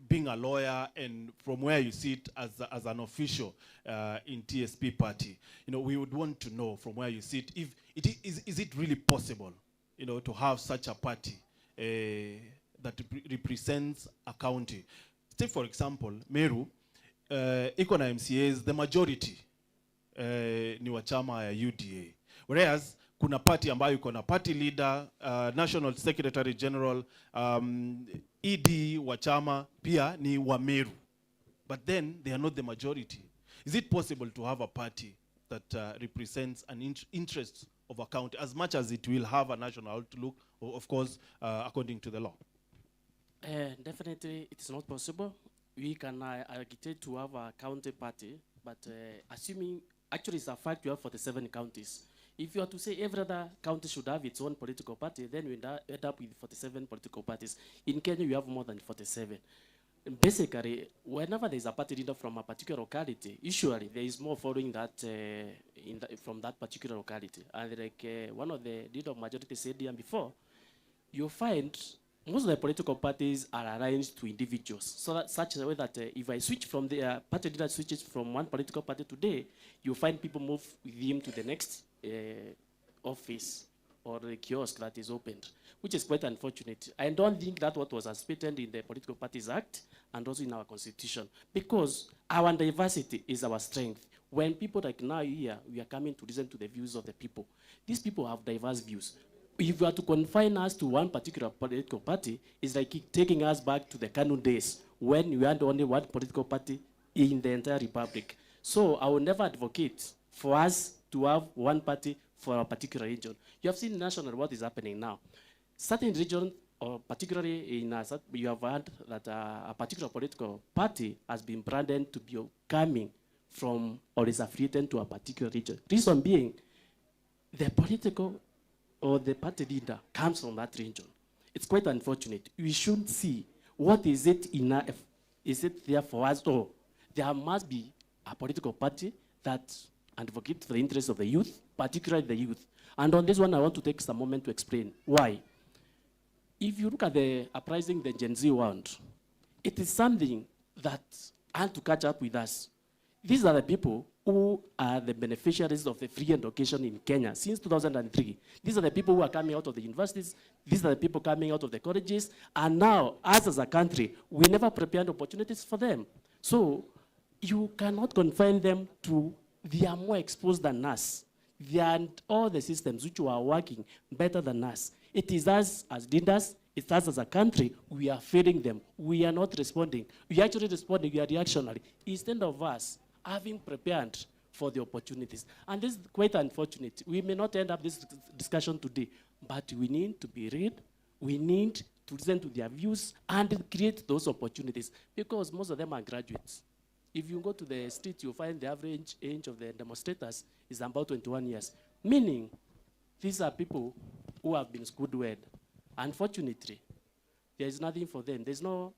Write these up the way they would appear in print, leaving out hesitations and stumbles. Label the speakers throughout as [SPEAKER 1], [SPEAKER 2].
[SPEAKER 1] being a lawyer and from where you sit as an official in TSP party, we would want to know from where you sit, if is it really possible, to have such a party that represents a county. Take for example, Meru, iko na MCAs, the majority ni wa chama ya UDA. Whereas kuna party ambayo iko na party leader, national secretary general, ED wa chama pia ni wa Meru. But then they are not the majority. Is it possible to have a party that represents an interest of a county as much as it will have a national outlook, of course, according to the law?
[SPEAKER 2] Definitely, it's not possible. We can agitate to have a county party, but assuming, actually it's a fact you have 47 counties. If you are to say every other county should have its own political party, then we end up with 47 political parties. In Kenya, we have more than 47. And basically, whenever there is a party leader from a particular locality, usually there is more following that from that particular locality. And like one of the leader of majority said here before, you find most of the political parties are arranged to individuals, so that such a way that if I switch from the party leader switches from one political party today, you find people move with him to the next office or the kiosk that is opened, which is quite unfortunate. I don't think that what was anticipated in the Political Parties Act and also in our constitution, because our diversity is our strength. When people like now here, we are coming to listen to the views of the people. These people have diverse views. If you are to confine us to one particular political party, it's like taking us back to the Kanu days when we had only one political party in the entire republic. So I will never advocate for us to have one party for a particular region. You have seen national what is happening now. Certain regions, or particularly in you have heard that a particular political party has been branded to be coming from or is affiliated to a particular region. Reason being, the political or the party leader comes from that region. It's quite unfortunate. We should see what is it enough, is it there for us, or there must be a political party that advocates for the interests of the youth, particularly the youth. And on this one, I want to take some moment to explain why. If you look at the uprising the Gen Z want, it is something that had to catch up with us. These are the people who are the beneficiaries of the free education in Kenya since 2003. These are the people who are coming out of the universities. These are the people coming out of the colleges. And now, us as a country, we never prepared opportunities for them. So you cannot confine them to, they are more exposed than us. They are all the systems which are working better than us. It is us as leaders, it's us as a country, we are failing them. We are not responding. We are actually responding, we are reactionary. Instead of us having prepared for the opportunities. And this is quite unfortunate. We may not end up this discussion today, but we need to be read, we need to listen to their views and create those opportunities, because most of them are graduates. If you go to the street, you'll find the average age of the demonstrators is about 21 years, meaning these are people who have been schooled well. Unfortunately, there is nothing for them. There's no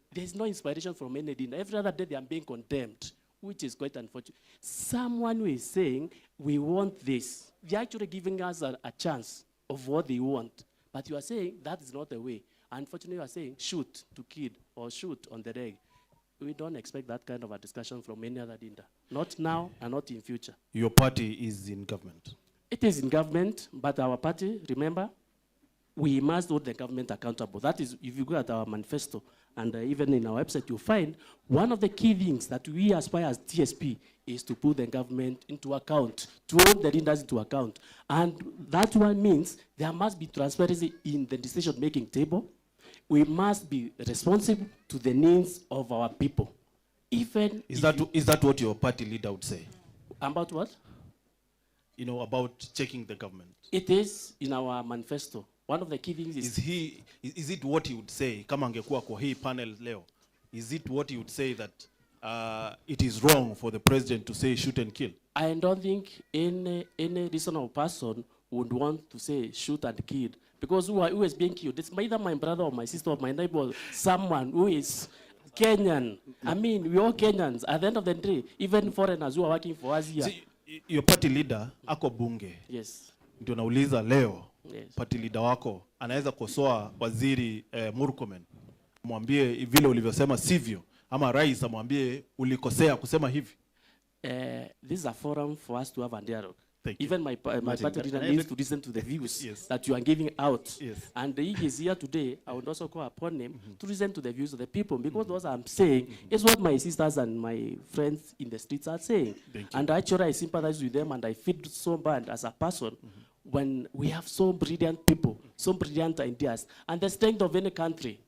[SPEAKER 2] inspiration from any leader. Every other day they are being condemned, which is quite unfortunate. Someone who is saying, we want this, they're actually giving us a chance of what they want. But you are saying that is not the way. Unfortunately, you are saying shoot to kid or shoot on the leg. We don't expect that kind of a discussion from any other leader. Not now and not in future.
[SPEAKER 1] Your party is in government.
[SPEAKER 2] It is in government, but our party, remember, we must hold the government accountable. That is, if you go at our manifesto, and even in our website, you'll find one of the key things that we aspire as TSP is to put the government into account, to hold the leaders into account. And that one means there must be transparency in the decision-making table. We must be responsive to the needs of our people. Even
[SPEAKER 1] is that what your party leader would say?
[SPEAKER 2] About what?
[SPEAKER 1] About checking the government.
[SPEAKER 2] It is in our manifesto. One of the key things
[SPEAKER 1] is it what he would say, kama angekuwa kwa hii panel leo, is it what he would say that it is wrong for the president to say shoot and kill?
[SPEAKER 2] I don't think any reasonable person would want to say shoot and kill, because who is being killed? It's either my brother or my sister or my neighbor, or someone who is Kenyan. I mean, we're all Kenyans. At the end of the day, even foreigners who are working for us here.
[SPEAKER 1] See, your party leader, ako bunge.
[SPEAKER 2] Yes.
[SPEAKER 1] Ndio nauliza leo.
[SPEAKER 2] Yes.
[SPEAKER 1] Party leader wako anaweza kosoa waziri Murkomen, mwambie vile ulivyosema sivyo, ama rais amwambie ulikosea kusema hivi?
[SPEAKER 2] This is a forum for us to have a dialogue.
[SPEAKER 1] Thank you.
[SPEAKER 2] Even my party leader needs to listen to the views
[SPEAKER 1] Yes.
[SPEAKER 2] that you are giving out.
[SPEAKER 1] Yes.
[SPEAKER 2] And he is here today. I would also call upon him to listen to the views of the people, because what I'm saying is what my sisters and my friends in the streets are saying.
[SPEAKER 1] Thank you.
[SPEAKER 2] And actually I sympathize with them, and I feel so bad as a person when we have so brilliant people, so brilliant ideas. And the strength of any country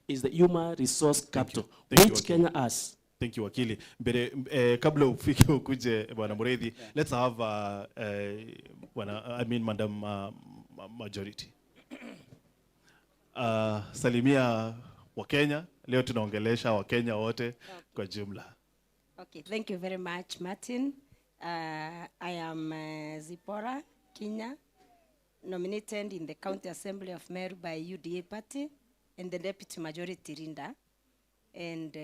[SPEAKER 2] is the human resource capital, which Kenya has.
[SPEAKER 1] Thank you, Wakili. Kabla ufike ukuje Bwana Mureithi, let's have Madam Majority. Salimia Wakenya, leo tunaongelesha Wakenya wote kwa jumla.
[SPEAKER 3] Okay, thank you very much, Martin. I am Zipporah Kinya, nominated in the County Assembly of Meru by UDA Party and the Deputy Majority Leader. And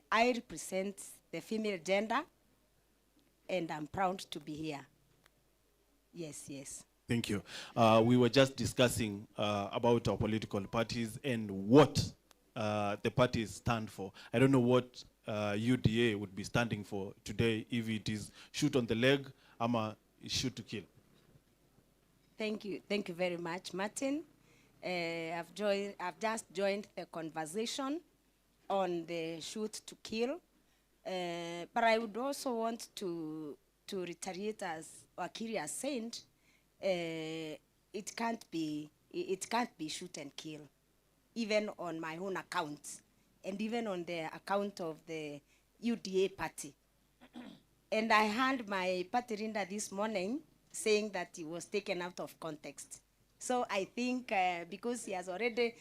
[SPEAKER 3] I represent the female gender, and I'm proud to be here. Yes, yes.
[SPEAKER 1] Thank you. We were just discussing about our political parties and what the parties stand for. I don't know what UDA would be standing for today, if it is shoot on the leg, ama shoot to kill.
[SPEAKER 3] Thank you very much, Martin. I've just joined the conversation on the shoot to kill, but I would also want to reiterate, as Wakili has said, it can't be shoot and kill, even on my own account, and even on the account of the UDA party. And I heard my party leader this morning saying that he was taken out of context. So I think because he has already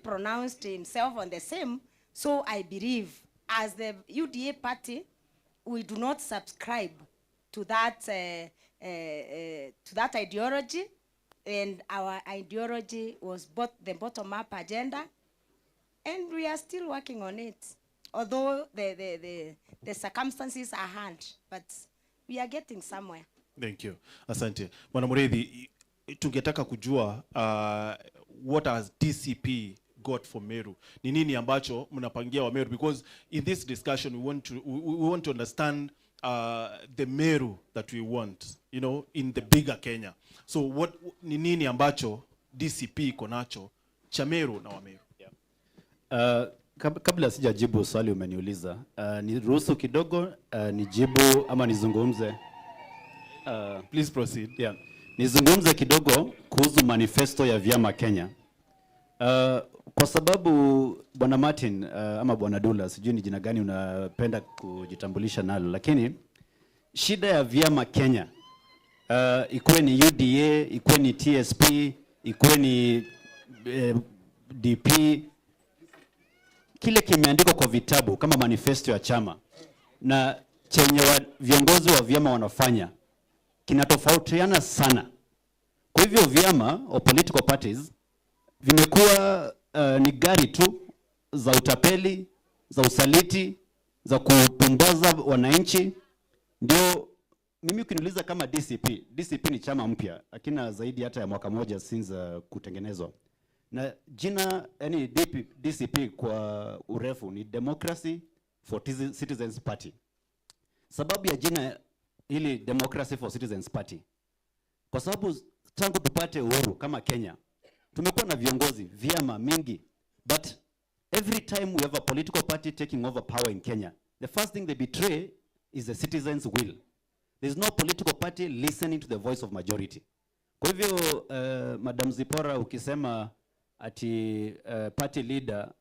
[SPEAKER 3] pronounced himself on the same, so I believe as the UDA party, we do not subscribe to that ideology, and our ideology was the bottom-up agenda, and we are still working on it, although the circumstances are hard, but we are getting somewhere.
[SPEAKER 1] Thank you. Asante. Bwana Mureithi, tungetaka kujua what has DCP got for Meru? Ni nini ambacho mnapangia wa Meru? Because in this discussion we want to understand the Meru that we want, you know, in the bigger Kenya. So what ni nini ambacho DCP iko nacho cha Meru na wa Meru?
[SPEAKER 4] Yeah. Kabla sijajibu swali umeniuliza, niruhusu kidogo nijibu ama nizungumze.
[SPEAKER 1] Please proceed.
[SPEAKER 4] Yeah. Nizungumze kidogo kuhusu manifesto ya vyama Kenya. Kwa sababu Bwana Martin ama Bwana Dula, sijui ni jina gani unapenda kujitambulisha nalo, lakini shida ya vyama Kenya, ikuwe ni UDA, ikuwe ni TSP, ikuwe ni DP, kile kimeandikwa kwa vitabu kama manifesto ya chama na chenye viongozi wa vyama wanafanya kinatofautiana sana. Kwa hivyo vyama o political parties vimekuwa ni gari tu za utapeli, za usaliti, za kupumbaza wananchi. Ndio mimi ukiniuliza kama DCP ni chama mpya, lakini zaidi hata ya mwaka moja since kutengenezwa. Na jina yani DCP kwa urefu ni Democracy for Citizens Party. Sababu ya jina hili Democracy for Citizens Party, kwa sababu tangu tupate uhuru kama Kenya tumekuwa na viongozi vyama mingi, but every time we have a political party taking over power in Kenya, the first thing they betray is the citizens' will. There is no political party listening to the voice of majority. Kwa hivyo Madam Zipporah ukisema ati party leader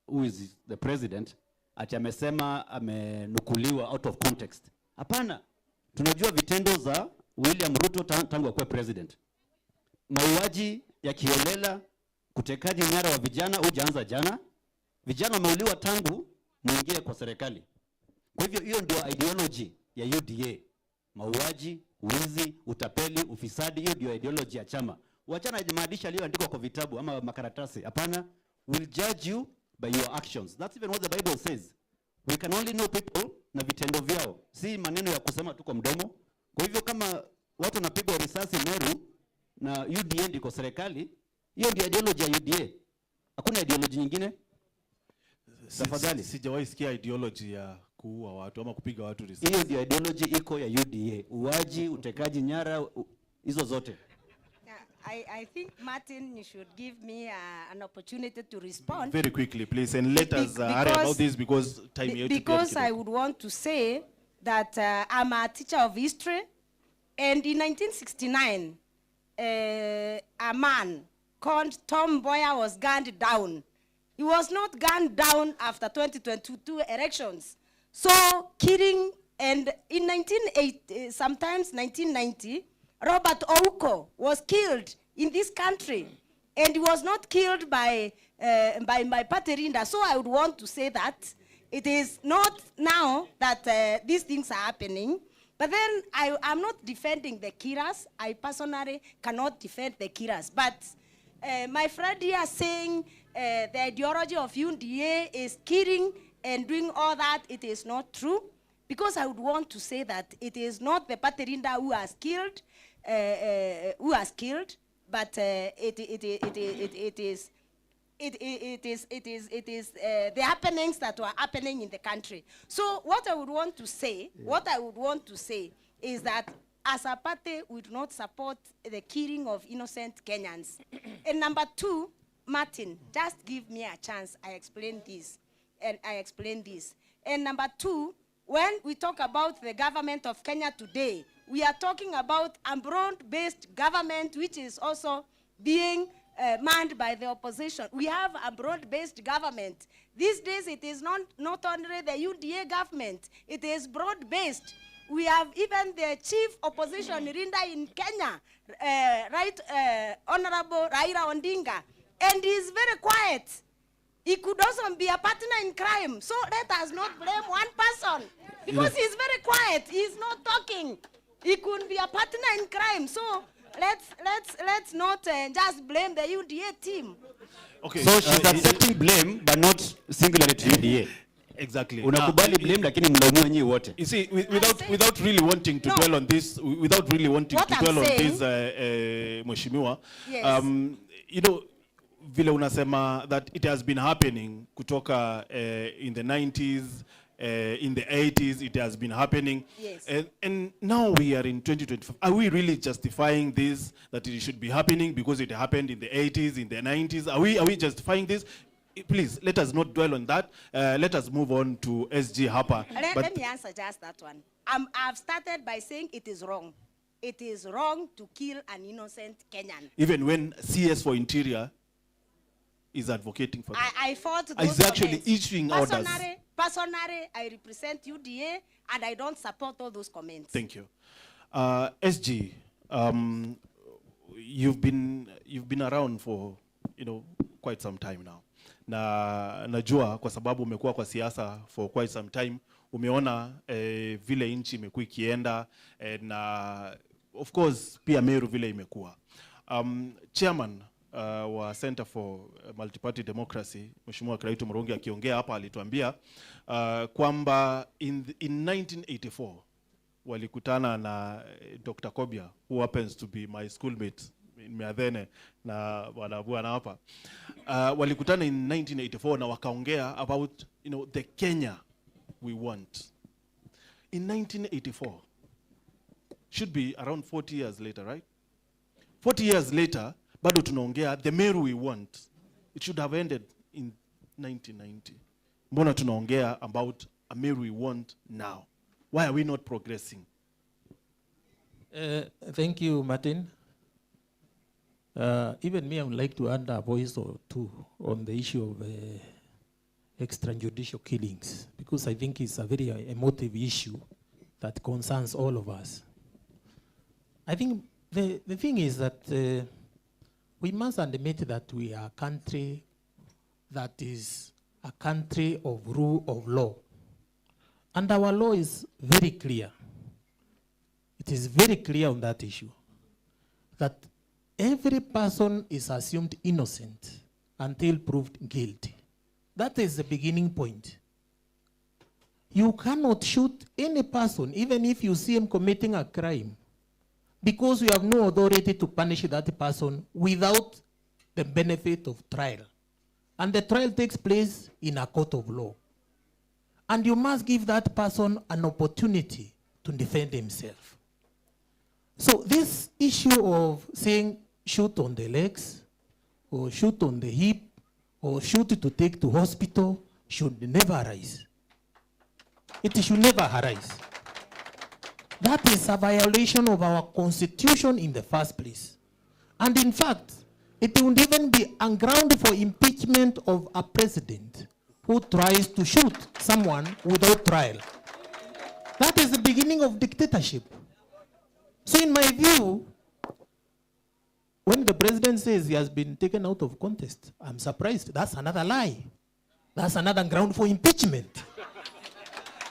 [SPEAKER 4] who is the president ati amesema amenukuliwa out of context. Hapana, tunajua vitendo za William Ruto tangu akuwe president. Mauaji ya kiolela, kutekaji nyara wa vijana hujaanza jana. Vijana wameuliwa tangu muingie kwa serikali. Kwa hivyo hiyo ndio ideology ya UDA. Mauaji, wizi, utapeli, ufisadi, hiyo ndio ideology ya chama. Wachana na maandishi yaliyoandikwa kwa vitabu ama makaratasi. Hapana, we'll judge you by your actions. That's even what the Bible says. We can only know people na vitendo vyao, si maneno ya kusema tu kwa mdomo. Kwa hivyo kama watu wanapigwa risasi Meru na UDA ndiko serikali, hiyo ndio ideology ya UDA. Hakuna ideology nyingine. Tafadhali.
[SPEAKER 1] Sijawahi sikia ideology ya kuua watu ama kupiga watu risasi.
[SPEAKER 4] Hiyo ndio ideology iko ya UDA. Uaji, utekaji nyara, hizo zote.
[SPEAKER 3] I think, Martin, you should give me an opportunity to respond.
[SPEAKER 1] Very quickly, please, and let us hurry about this because time here.
[SPEAKER 3] Because I would want to say that I'm a teacher of history, and in 1969, a man called Tom Mboya was gunned down. He was not gunned down after 2022 elections. So killing, and in 1990, Robert Ouko was killed in this country, and he was not killed by my party Rinda. So I would want to say that it is not now that these things are happening. But then I'm not defending the Kiras. I personally cannot defend the Kiras. But my friend here saying the ideology of UDA is killing and doing all that, it is not true. Because I would want to say that it is not the party Rinda who has killed, but it is the happenings that were happening in the country. So what I would want to say, is that as a party, we do not support the killing of innocent Kenyans. And number two, Martin, just give me a chance. I explain this. And number two, when we talk about the government of Kenya today, we are talking about a broad-based government which is also being manned by the opposition. We have a broad-based government. These days it is not only the UDA government, it is broad-based. We have even the chief opposition leader in Kenya, Honorable Raila Odinga, and he is very quiet. He could also be a partner in crime. So let us not blame one person because he's very quiet. He's not talking. He could be a partner in crime. So let's not just blame the UDA team.
[SPEAKER 1] Okay.
[SPEAKER 4] So she's accepting blame, but not singularly to UDA.
[SPEAKER 1] Exactly.
[SPEAKER 4] Unakubali blame, lakini mlaumu nyinyi wote.
[SPEAKER 1] You see, without really wanting to dwell on this, Mheshimiwa,
[SPEAKER 3] Yes.
[SPEAKER 1] You know, vile unasema that it has been happening kutoka in the 90s, in the 80s, it has been happening.
[SPEAKER 3] Yes.
[SPEAKER 1] And now we are in 2025. Are we really justifying this, that it should be happening because it happened in the 80s, in the 90s? Are we justifying this? Please, let us not dwell on that. Let us move on to SG Harper.
[SPEAKER 3] Let me answer just that one. I've started by saying it is wrong. It is wrong to kill an innocent Kenyan.
[SPEAKER 1] Even when CS for Interior is advocating for that.
[SPEAKER 3] I fought those
[SPEAKER 1] Is actually
[SPEAKER 3] comments.
[SPEAKER 1] issuing orders.
[SPEAKER 3] Personally, I represent UDA, and I don't support all those comments.
[SPEAKER 1] Thank you. SG, you've been around for quite some time now. Na najua kwa sababu umekuwa kwa siasa for quite some time, umeona vile nchi imekuwa ikienda, na of course pia Meru vile imekuwa. Chairman wa Center for Multi-Party Democracy, Mheshimiwa Kiraitu Murungi akiongea hapa alituambia kwamba in 1984 walikutana na Dr. Kobia, who happens to be my schoolmate in Miadhene na wanabuana hapa. Walikutana in 1984 na wakaongea about the Kenya we want. In 1984, should be around 40 years later, right? 40 years later, bado tunaongea the Meru we want. It should have ended in 1990. Mbona tunaongea about a Meru we want now? Why are we not progressing?
[SPEAKER 5] Thank you, Martin. Even me, I would like to add a voice or two on the issue of extrajudicial killings, because I think it's a very emotive issue that concerns all of us. I think the thing is that we must admit that we are a country that is a country of rule of law. And our law is very clear. It is very clear on that issue, that every person is assumed innocent until proved guilty. That is the beginning point. You cannot shoot any person, even if you see him committing a crime, because you have no authority to punish that person without the benefit of trial. and the trial takes place in a court of law. And you must give that person an opportunity to defend himself. So this issue of saying shoot on the legs, or shoot on the hip, or shoot to take to hospital should never arise. It should never arise. That is a violation of our constitution in the first place. And in fact, it would even be a ground for impeachment of a president who tries to shoot someone without trial. That is the beginning of dictatorship. So in my view, when the president says he has been taken out of contest, I'm surprised. That's another lie. That's another ground for impeachment.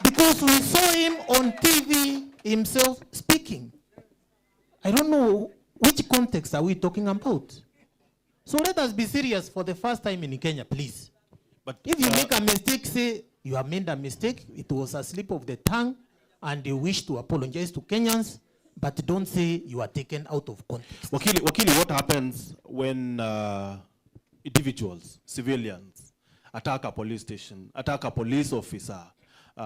[SPEAKER 5] Because we saw him on TV himself speaking. I don't know which context are we talking about. So let us be serious for the first time in Kenya, please. But if you make a mistake, say you have made a mistake, it was a slip of the tongue, and you wish to apologize to Kenyans, but don't say you are taken out of context.
[SPEAKER 1] Wakili, what happens when individuals, civilians, attack a police station, attack a police officer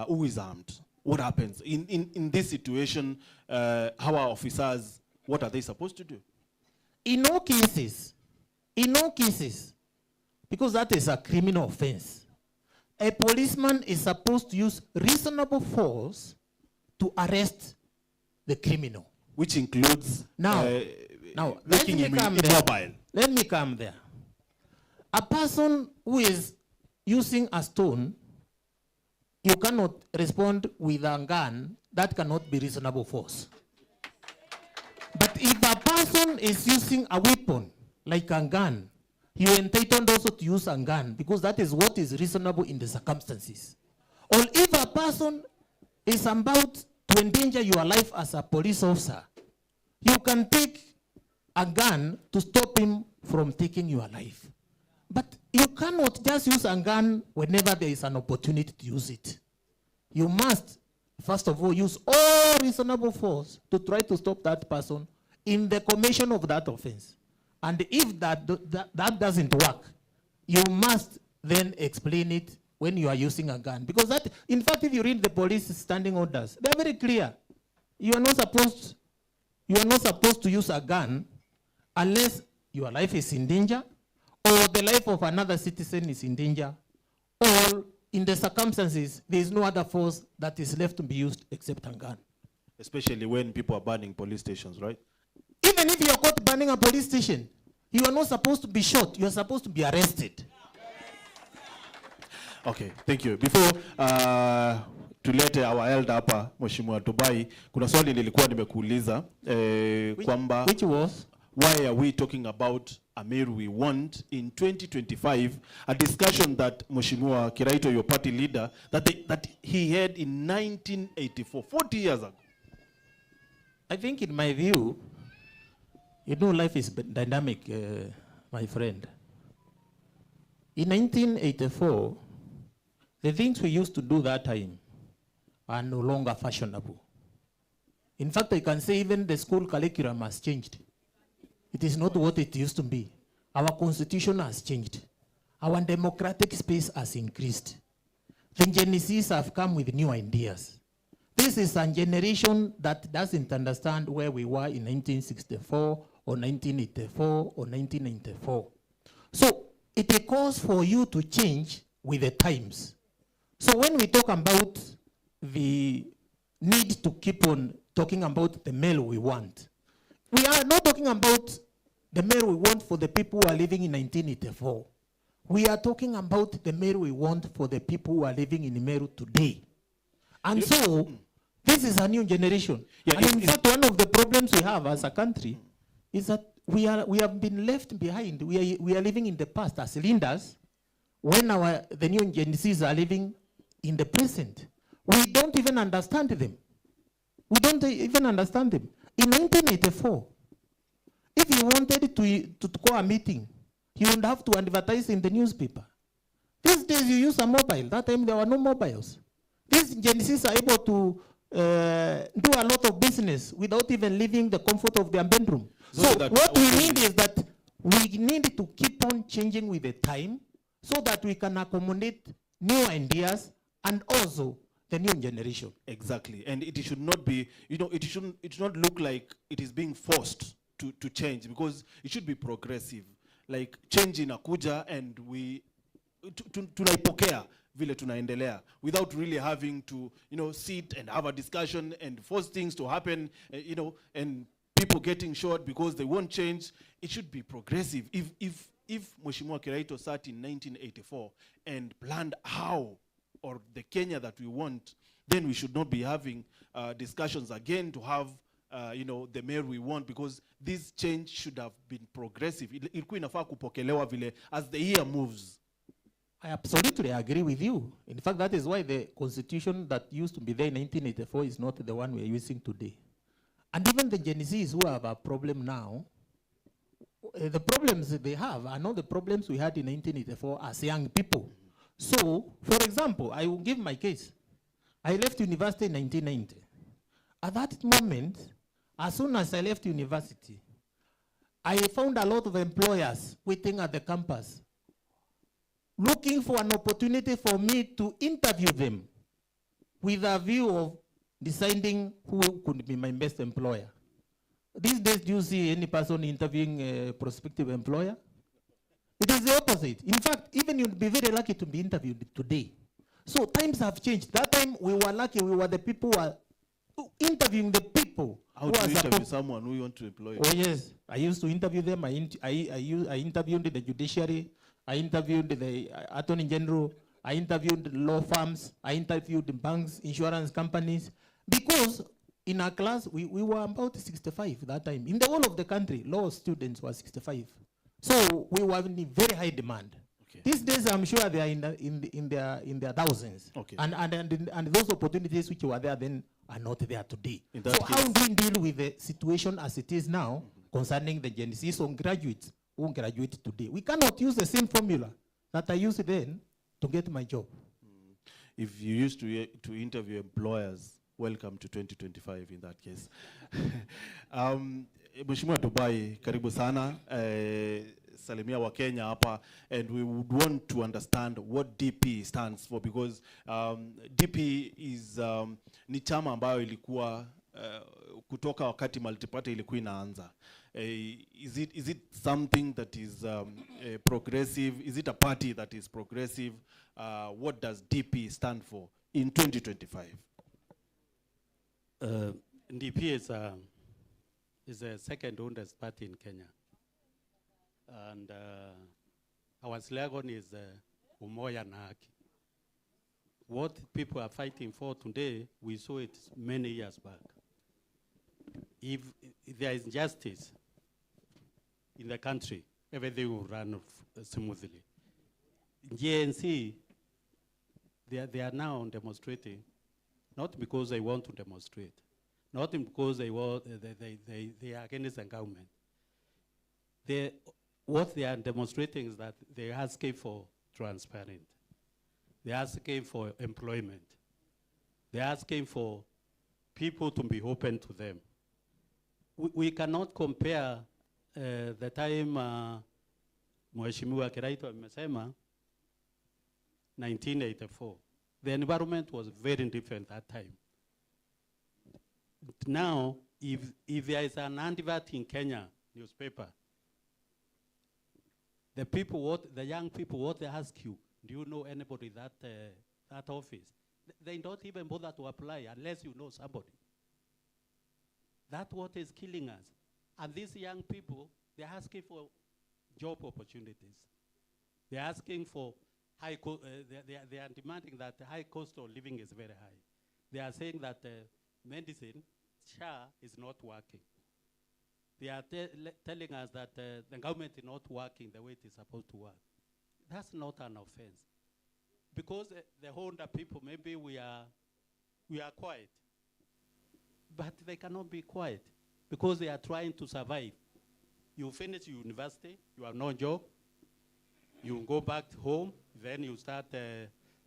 [SPEAKER 1] who is armed? What happens? In this situation, how are officers, what are they supposed to do?
[SPEAKER 5] In all cases, because that is a criminal offense, a policeman is supposed to use reasonable force to arrest the criminal.
[SPEAKER 1] Which includes
[SPEAKER 5] now
[SPEAKER 1] making him immobile.
[SPEAKER 5] Let me come there. A person who is using a stone, you cannot respond with a gun. That cannot be reasonable force. But if a person is using a weapon, like a gun, you are entitled also to use a gun, because that is what is reasonable in the circumstances. Or if a person is about to endanger your life as a police officer, you can take a gun to stop him from taking your life. But you cannot just use a gun whenever there is an opportunity to use it. You must, first of all, use all reasonable force to try to stop that person in the commission of that offense. And if that doesn't work, you must then explain it when you are using a gun. Because that, in fact, if you read the police standing orders, they're very clear. You are not supposed to use a gun unless your life is in danger, or the life of another citizen is in danger, or in the circumstances, there is no other force that is left to be used except a gun.
[SPEAKER 1] Especially when people are burning police stations, right?
[SPEAKER 5] Even if you are caught burning a police station, you are not supposed to be shot. You are supposed to be arrested.
[SPEAKER 1] Okay, thank you. Before tulete our elder hapa, Mheshimiwa Tubai, kuna swali nilikuwa nimekuuliza kwamba
[SPEAKER 5] which was,
[SPEAKER 1] why are we talking about a MERU we want in 2025, a discussion that Mheshimiwa Kiraito, your party leader, that he had in 1984, 40 years ago?
[SPEAKER 5] I think in my view, you know, life is dynamic, my friend. In 1984, the things we used to do that time are no longer fashionable. In fact, I can say even the school curriculum has changed. It is not what it used to be. Our constitution has changed. Our democratic space has increased. The Gen Zs have come with new ideas. This is a generation that doesn't understand where we were in 1964 or 1984 or 1994. So it calls for you to change with the times. So when we talk about the need to keep on talking about the MERU we want, we are not talking about the MERU we want for the people who are living in 1984. We are talking about the MERU we want for the people who are living in MERU today. And so, this is a new generation. Yeah, and in fact, one of the problems we have as a country is that we have been left behind. We are living in the past as leaders when the new Gen Zs are living in the present. We don't even understand them. We don't even understand them. In 1984, if you wanted to call a meeting, you would have to advertise in the newspaper. These days you use a mobile. That time there were no mobiles. These Gen Zs are able to do a lot of business without even leaving the comfort of their bedroom. So what we need is that we need to keep on changing with the time so that we can accommodate new ideas and also the new generation.
[SPEAKER 1] Exactly, and it should not be, it should not look like it is being forced to change, because it should be progressive. Like change inakuja and we tunaipokea vile tunaendelea, without really having to sit and have a discussion and force things to happen, and people getting short because they won't change. It should be progressive. If Mheshimiwa Kiraito sat in 1984 and planned how, or the Kenya that we want, then we should not be having discussions again to have the MERU we want, because this change should have been progressive. Ilikuwa inafaa kupokelewa vile as the year moves.
[SPEAKER 5] I absolutely agree with you. In fact, that is why the constitution that used to be there in 1984 is not the one we are using today. And even the Gen Zs who have a problem now, the problems that they have are not the problems we had in 1984 as young people. So, for example, I will give my case. I left university in 1990. At that moment, as soon as I left university, I found a lot of employers waiting at the campus, looking for an opportunity for me to interview them with a view of deciding who could be my best employer. These days, do you see any person interviewing a prospective employer? It is the opposite. In fact, even you'd be very lucky to be interviewed today. So times have changed. That time we were lucky, we were the people who were interviewing the people.
[SPEAKER 1] How do you interview someone who you want to employ?
[SPEAKER 5] Oh yes, I used to interview them. I interviewed the judiciary, I interviewed the attorney general, I interviewed law firms, I interviewed the banks, insurance companies, because in our class, we were about 65 that time. In the whole of the country, law students were 65. So we were in very high demand.
[SPEAKER 1] Okay.
[SPEAKER 5] These days, I'm sure they are in their thousands.
[SPEAKER 1] Okay.
[SPEAKER 5] And those opportunities which were there then are not there today. So
[SPEAKER 1] case,
[SPEAKER 5] how do we deal with the situation as it is now concerning the Gen Zs on graduates who graduate today? We cannot use the same formula that I used then to get my job.
[SPEAKER 1] If you used to interview employers, welcome to 2025 in that case. Mheshimiwa Dubai, karibu sana. Salimia wa Kenya hapa, and we would want to understand what DP stands for, because DP is ni chama ambayo ilikuwa kutoka wakati multiparty ilikuwa inaanza. Is it something that is progressive? Is it a party that is progressive? What does DP stand for in 2025?
[SPEAKER 6] DP is a second oldest party in Kenya. And our slogan is Umoja na Haki. What people are fighting for today, we saw it many years back. If there is justice in the country, everything will run smoothly. GNC, they are now demonstrating, not because they want to demonstrate, not because they are against the government. What they are demonstrating is that they are asking for transparent. They are asking for employment. They are asking for people to be open to them. We cannot compare the time Mheshimiwa Kiraito amesema 1984. The environment was very different at that time. Now, if there is an advert in Kenya newspaper, the young people, what they ask you, do you know anybody that office? They don't even bother to apply unless you know somebody. That's what is killing us. And these young people, they're asking for job opportunities. They're asking for they are demanding that the high cost of living is very high. They are saying that medicine, SHA, is not working. They are telling us that the government is not working the way it is supposed to work. That's not an offense. Because the older people, maybe we are quiet. But they cannot be quiet because they are trying to survive. You finish university, you have no job, you go back home, then you start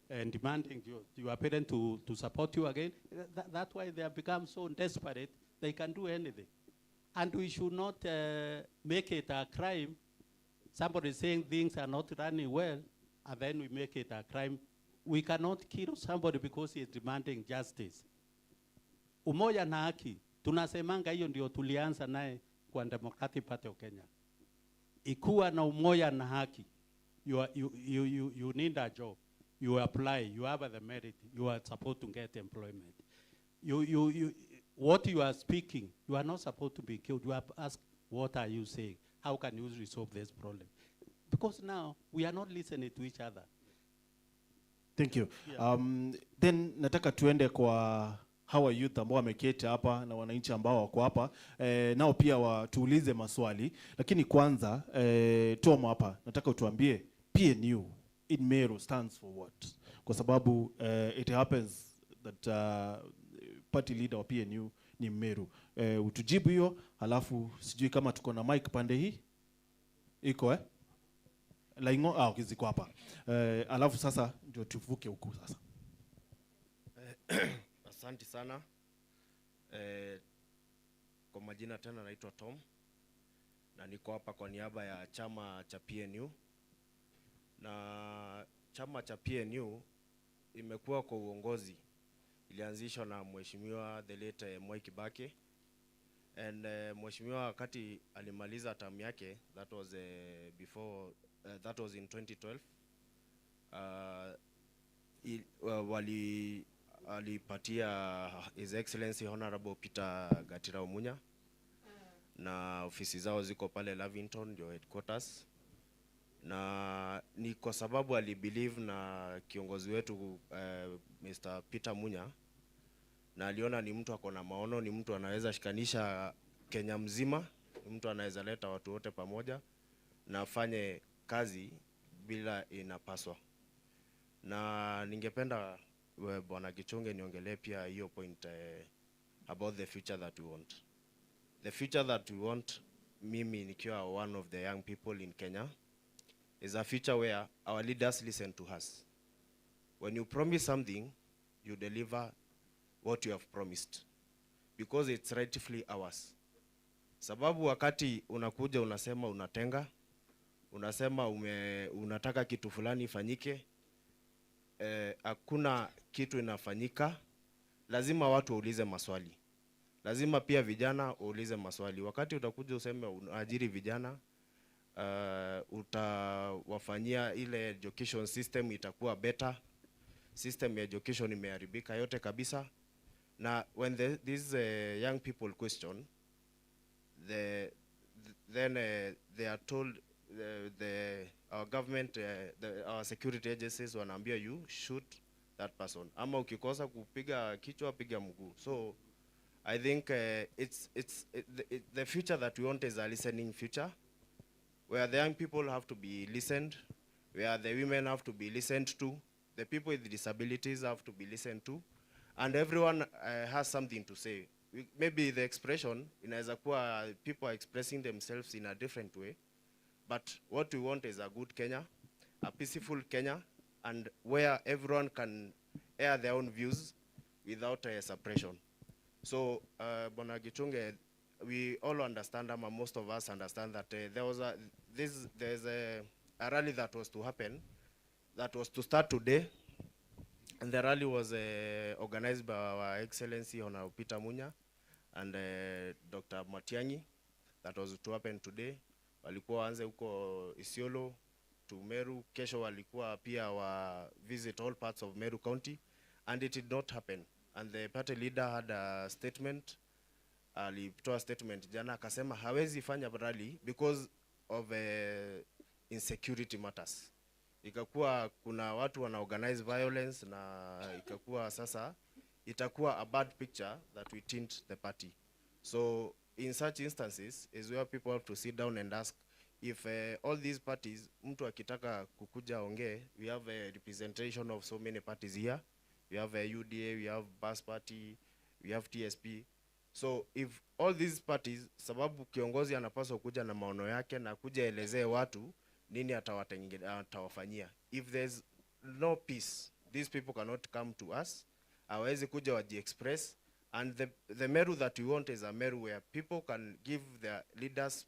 [SPEAKER 6] demanding your parents to support you again. That's why they have become so desperate, they can do anything. And we should not make it a crime. Somebody saying things are not running well, and then we make it a crime. We cannot kill somebody because he is demanding justice. Umoja na haki, tunasemanga hiyo ndio tulianza naye kwa Democratic Party of Kenya. Ikuwa na umoja na haki, you need a job, you apply, you have the merit, you are supposed to get employment. What you are speaking, you are not supposed to be killed. You have asked, what are you saying? How can you resolve this problem? Because now we are not listening to each other.
[SPEAKER 1] Thank you. Then nataka tuende kwa hawa youth ambao wameketi hapa na wananchi ambao wako hapa, nao pia watuulize maswali, lakini kwanza Tom hapa nataka utuambie PNU in Meru stands for what? Kwa sababu it happens that party leader wa PNU ni Meru. Utujibu hiyo, halafu sijui kama tuko na mic pande hii. Iko Laingo ziko hapa. Alafu sasa ndio tuvuke huku sasa.
[SPEAKER 7] Asante sana. Kwa majina tena naitwa Tom na niko hapa kwa niaba ya chama cha PNU. Na chama cha PNU imekuwa kwa uongozi, ilianzishwa na Mheshimiwa the late Mwai Kibaki, and Mheshimiwa wakati alimaliza term yake, that was before that was in 2012, alipatia His Excellency Honorable Peter Gatira Omunya, na ofisi zao ziko pale Lavington, ndio headquarters. Na ni kwa sababu alibelieve na kiongozi wetu Mr. Peter Munya, na aliona ni mtu akona maono, ni mtu anaweza shikanisha Kenya mzima, ni mtu anaweza leta watu wote pamoja na afanye kazi bila inapaswa. Na ningependa Bwana Gichunge niongelee pia hiyo point about the future that we want. The future that we want, mimi nikiwa one of the young people in Kenya, is a future where our leaders listen to us. When you promise something, you deliver what you have promised, because it's rightfully ours. Sababu wakati unakuja unasema unatenga, unasema unataka kitu fulani ifanyike, hakuna kitu inafanyika, lazima watu waulize maswali. Lazima pia vijana waulize maswali. Wakati utakuja useme unaajiri vijana, utawafanyia ile education system itakuwa better. System ya education imeharibika yote kabisa. Na when these young people question, then they are told our government, our security agencies wanaambia you shoot that person. Ama ukikosa kupiga kichwa piga mguu. So I think the future that we want is a listening future, where the young people have to be listened, where the women have to be listened to, the people with disabilities have to be listened to, and everyone has something to say. Maybe the expression inaweza kuwa people are expressing themselves in a different way, but what we want is a good Kenya, a peaceful Kenya, and where everyone can air their own views without suppression. So, Bwana Gichunge, we all understand, most of us understand that there's a rally that was to happen, that was to start today, and the rally was organized by our Excellency Honorable Peter Munya and Dr. Matiang'i. That was to happen today. Walikuwa anze huko Isiolo to Meru. Kesho walikuwa pia wa visit all parts of Meru County, and it did not happen. And the party leader had a statement. Alitoa statement jana akasema hawezi fanya rally because of insecurity matters. Ikakuwa kuna watu wana organize violence, na ikakuwa sasa itakuwa a bad picture that we tint the party. So in such instances is where people have to sit down and ask if all these parties, mtu akitaka kukuja ongee, we have a representation of so many parties here. We have a UDA, we have Bas Party, we have TSP. So if all these parties, sababu kiongozi anapaswa kuja na maono yake na kuja elezee watu nini atawafanyia. If there's no peace, these people cannot come to us. Hawezi kuja waji-express. And the Meru that we want is a Meru where people can give their leaders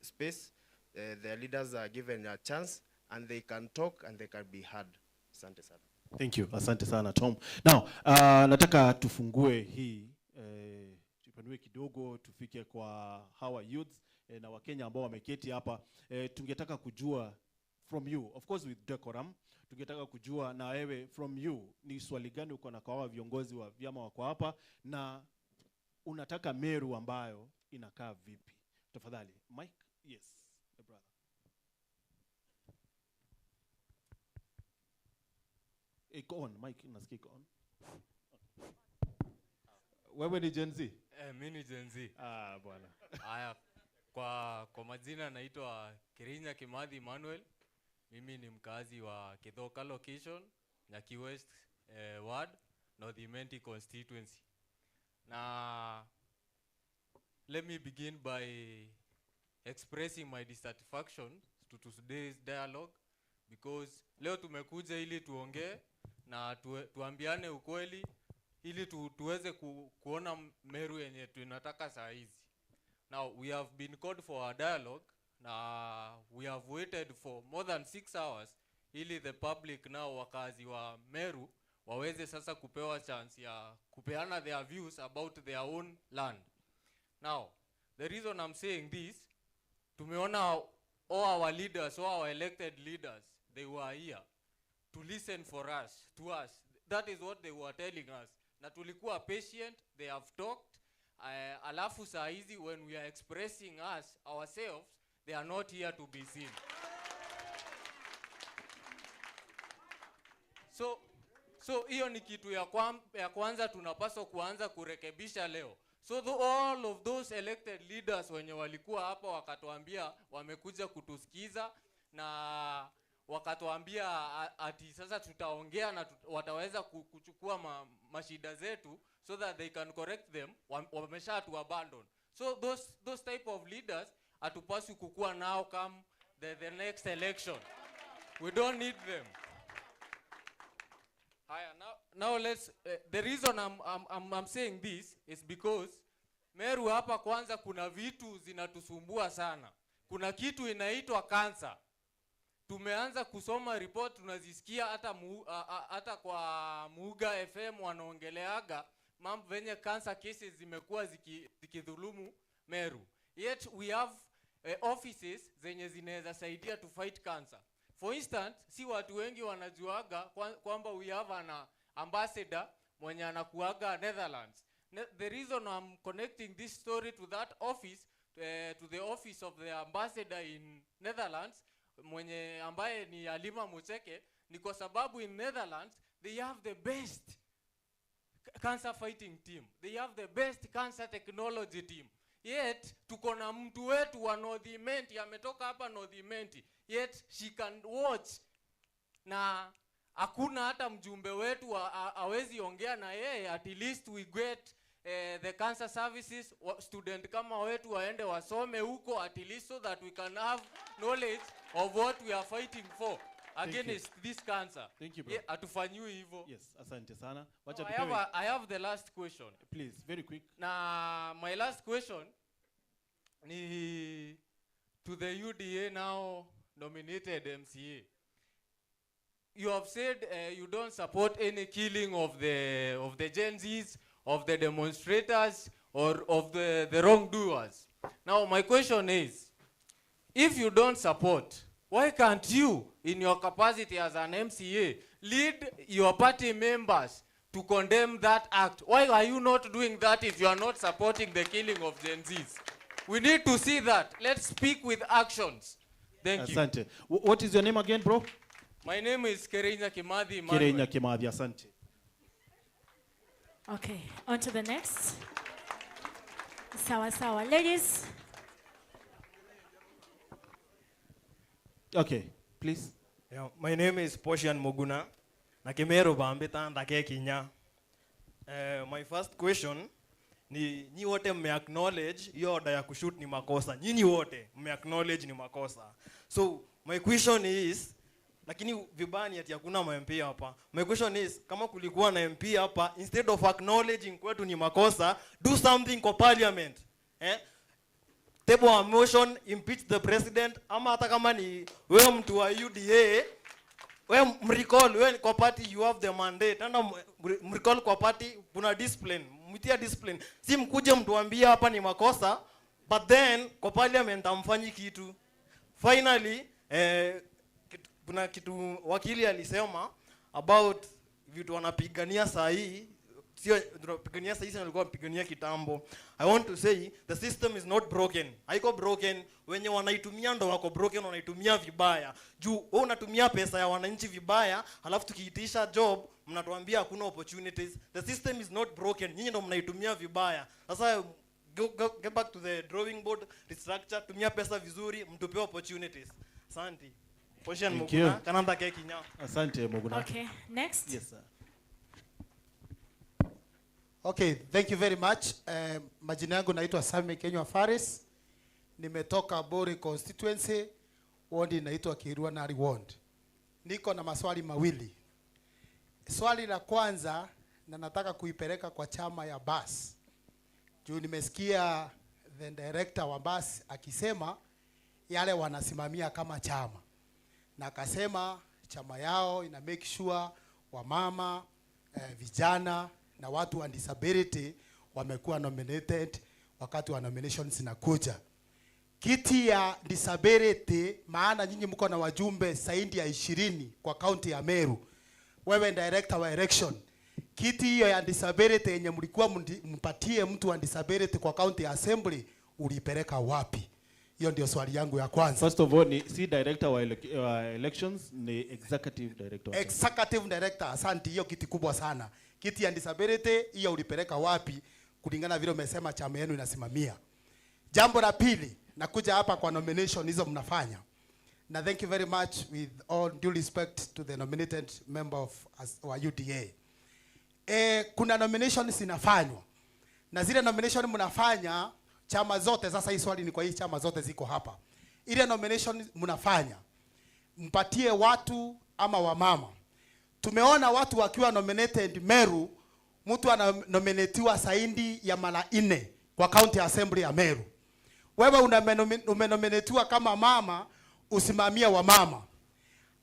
[SPEAKER 7] space, their leaders are given a chance, and they can talk and they can be heard. Asante sana.
[SPEAKER 1] Thank you. Asante sana Tom. Now, nataka tufungue hii tupanue kidogo tufike kwa hawa youths na Wakenya ambao wameketi hapa. Tungetaka kujua from you, of course with decorum, tungetaka kujua na wewe from you ni swali gani uko na kwa hawa viongozi wa vyama wako hapa, na unataka Meru ambayo inakaa vipi? Tafadhali. Mike? Yes, the brother. Iko on, Mike nasikia iko on. Wewe ni Gen Z?
[SPEAKER 8] Mimi ni Gen Z.
[SPEAKER 1] Bwana.
[SPEAKER 8] Haya, kwa majina naitwa KIRIKARIKA Emmanuel. Mimi ni mkazi wa Kithoka location, Nyaki West ward, North Imenti constituency. Na let me begin by expressing my dissatisfaction to today's dialogue, because leo tumekuja ili tuongee na tuambiane ukweli ili tuweze kuona Meru yenye tunataka saa hizi. Now we have been called for a dialogue na we have waited for more than 6 hours ili the public now wakazi wa Meru waweze sasa kupewa chance ya kupeana their views about their own land. Now the reason I'm saying this, tumeona all our leaders, all our elected leaders, they were here to listen for us, to us. That is what they were telling us. Na tulikuwa patient, they have talked. Alafu saa hizi when we are expressing ourselves, they are not here to be seen. So hiyo ni kitu ya kwanza tunapaswa kuanza kurekebisha leo. So all of those elected leaders wenye walikuwa hapa wakatuambia wamekuja kutusikiza na wakatuambia ati sasa tutaongea na wataweza kuchukua mashida zetu so that they can correct them, wamesha to abandon. So those type of leaders hatupaswi kukua nao come the next election. We don't need them. Now let's the reason I'm saying this is because Meru hapa kwanza kuna vitu zinatusumbua sana. Kuna kitu inaitwa cancer. Tumeanza kusoma report tunazisikia hata kwa Muga FM wanaongeleaga mambo venye cancer cases zimekuwa zikidhulumu Meru. Yet we have offices zenye zinaweza saidia to fight cancer. For instance, si watu wengi wanajuaga kwamba we have an ambassador mwenye anakuaga Netherlands. The reason I'm connecting this story to that office, to the office of the ambassador in Netherlands, mwenye ambaye ni Alima Mucheke, ni kwa sababu in Netherlands they have the best cancer fighting team. They have the best cancer technology team. Yet tuko na mtu wetu wa North Imenti ametoka hapa North Imenti. Yet she can watch na hakuna hata mjumbe wetu hawezi ongea na yeye. At least we get the cancer services, student kama wetu waende wasome huko at least so that we can have knowledge of what we are fighting for against this cancer.
[SPEAKER 1] Thank you, bro.
[SPEAKER 8] Atufanyiwe hivyo.
[SPEAKER 1] Yes, asante sana.
[SPEAKER 8] Wacha I have the last question.
[SPEAKER 1] Please, very quick.
[SPEAKER 8] Na my last question ni to the UDA now nominated MCA. You have said you don't support any killing of the Gen Zs, of the demonstrators, or of the wrongdoers. Now my question is, if you don't support, why can't you, in your capacity as an MCA, lead your party members to condemn that act? Why are you not doing that if you are not supporting the killing of Gen Zs? We need to see that. Let's speak with actions. Thank you.
[SPEAKER 1] Asante. What is your name again, bro?
[SPEAKER 8] My name is KIRIKARIKA Emmanuel.
[SPEAKER 1] KIRIKARIKA Emmanuel, asante.
[SPEAKER 9] Okay, on to the next. Sawa. Ladies.
[SPEAKER 1] Okay, please.
[SPEAKER 10] Yeah, my name is Poshian Moguna. Nakimero bambita ndake Kinya. My first question ni nyi wote acknowledge hiyo order ya kushoot ni makosa. Nyinyi wote acknowledge ni makosa. So my question is, lakini vibani ati hakuna MP hapa. My question is, kama kulikuwa na MP hapa, instead of acknowledging kwetu ni makosa, do something kwa parliament. table a motion impeach the president, ama hata kama ni wewe mtu wa UDA, wewe mrecall, wewe kwa party you have the mandate, na mrecall kwa party kuna discipline, mtia discipline. Si mkuje mtuambie hapa ni makosa, but then kwa parliament amfanyi kitu. Finally, kuna kitu wakili alisema about vitu wanapigania saa hii, sio tunapigania saa hii, walikuwa wanapigania kitambo. I want to say the system is not broken. Haiko broken, wenye wanaitumia ndo wako broken, wanaitumia vibaya. Juu wewe unatumia pesa ya wananchi vibaya, halafu tukiitisha job mnatuambia hakuna opportunities. The system is not broken, nyinyi ndo mnaitumia vibaya. Sasa get back to the drawing board, restructure, tumia pesa vizuri, mtupe opportunities. Asante. Portion Muguna, kananda keki nya.
[SPEAKER 1] Asante Muguna.
[SPEAKER 9] Okay, next.
[SPEAKER 1] Yes, sir.
[SPEAKER 11] Okay, thank you very much. Majina yangu naitwa Sami Kenywa Faris. Nimetoka Bori constituency, ward inaitwa Kiruanari ward. Niko na maswali mawili. Swali la kwanza na nataka kuipeleka kwa chama ya bus. Juu nimesikia the director wa bus akisema yale wanasimamia kama chama. Na akasema chama yao ina make sure wamama, vijana na watu wa disability wamekuwa nominated wakati wa nominations zinakuja. Kiti ya disability, maana nyinyi mko na wajumbe zaidi ya 20 kwa county ya Meru. Wewe director wa election, kiti hiyo ya disability yenye mlikuwa mpatie mtu wa disability kwa county assembly ulipeleka wapi? Hiyo ndio swali yangu ya kwanza.
[SPEAKER 1] First of all, ni si director wa elections, ni executive director.
[SPEAKER 11] Executive director, asante, hiyo kiti kubwa sana. Kiti ya disability hiyo ulipeleka wapi kulingana vile umesema chama yenu inasimamia? Jambo la pili, nakuja hapa kwa nomination hizo mnafanya. Na thank you very much with all due respect to the nominated member of our UDA. Kuna nominations zinafanywa. Na zile nomination mnafanya chama zote, sasa hii swali ni kwa hii chama zote ziko hapa. Ile nomination mnafanya mpatie watu ama wamama. Tumeona watu wakiwa nominated Meru, mtu ananominatiwa zaidi ya mara 4 kwa county assembly ya Meru. Wewe umenominatiwa kama mama, usimamia wa mama.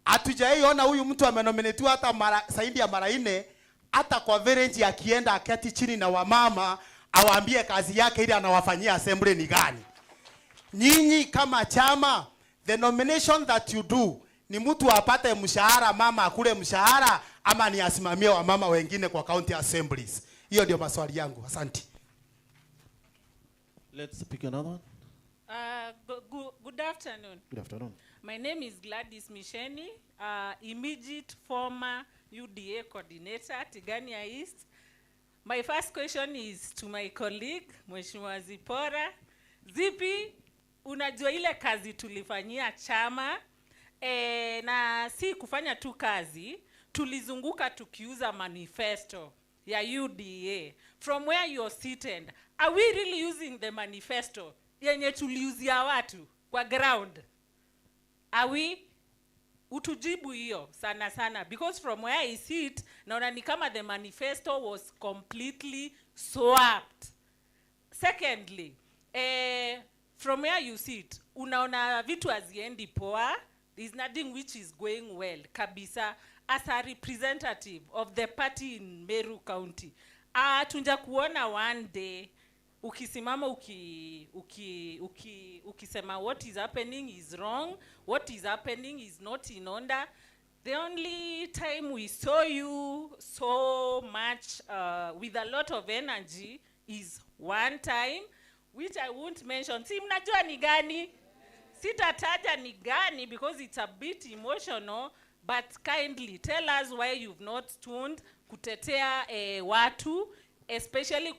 [SPEAKER 11] Hatujaiona huyu mtu amenominatiwa hata zaidi ya mara 4, hata kwa village akienda aketi chini na wamama awaambie kazi yake ili anawafanyia assembly ni gani. Nyinyi kama chama, the nomination that you do ni mtu apate mshahara, mama akule mshahara, ama ni asimamie wa mama wengine kwa county assemblies? Hiyo ndio maswali yangu. Asante.
[SPEAKER 1] Let's pick another one.
[SPEAKER 12] Good afternoon.
[SPEAKER 1] Good afternoon.
[SPEAKER 12] My name is Gladys Misheni, immediate former UDA coordinator, Tigania East. My first question is to my colleague, Mheshimiwa Zipora. Zipi, unajua ile kazi tulifanyia chama, na si kufanya tu kazi, tulizunguka tukiuza manifesto ya UDA. From where you're seated, are we really using the manifesto yenye tuliuzia watu kwa ground? Are we? Utujibu hiyo sana sana, because from where I sit naona ni kama the manifesto was completely swapped. Secondly, from where you sit unaona vitu haziendi poa, there's nothing which is going well kabisa. As a representative of the party in Meru County, tunja kuona one day ukisimama ukisema what is happening is wrong, what is happening is not in order. The only time we saw you so much with a lot of energy is one time, which I won't mention. Si mnajua ni gani? Sitataja ni gani because it's a bit emotional, but kindly tell us why you've not stood kutetea watu, especially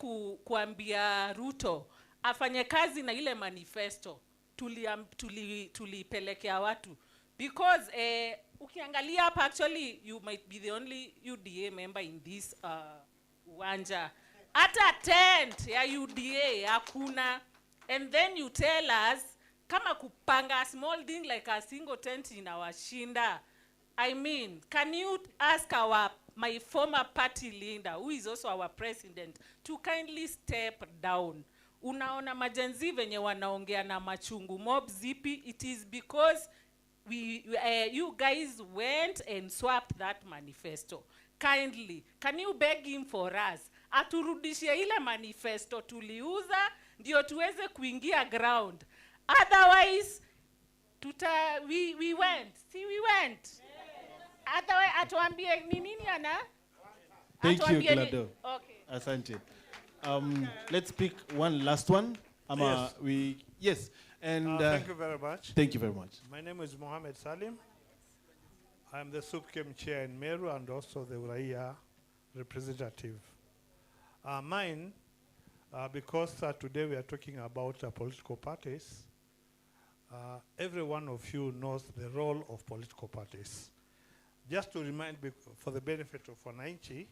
[SPEAKER 12] kuambia Ruto afanye kazi na ile manifesto tulipelekea watu, because ukiangalia hapa, actually you might be the only UDA member in this uwanja. Hata tent ya UDA hakuna, and then you tell us kama kupanga a small thing like a single tent inawashinda. I mean, can you ask my former party leader, who is also our president, to kindly step down? unaona majenzi venye wanaongea na machungu mob zipi, it is because you guys went and swapped that manifesto. Kindly, can you beg him for us aturudishie ile manifesto tuliuza ndio tuweze kuingia ground, otherwise we went, see we went, otherwise atuambie ni nini ana.
[SPEAKER 1] Thank you, Glado.
[SPEAKER 12] Okay.
[SPEAKER 1] Asante. Let's pick one last one. Yes. And
[SPEAKER 13] thank you very much.
[SPEAKER 1] Thank you very much.
[SPEAKER 13] My name is Mohammed Salim. I'm the SUPKEM chair in MERU and also the Uraia representative. Mine, because today we are talking about political parties, every one of you knows the role of political parties. Just to remind, for the benefit of wananchi,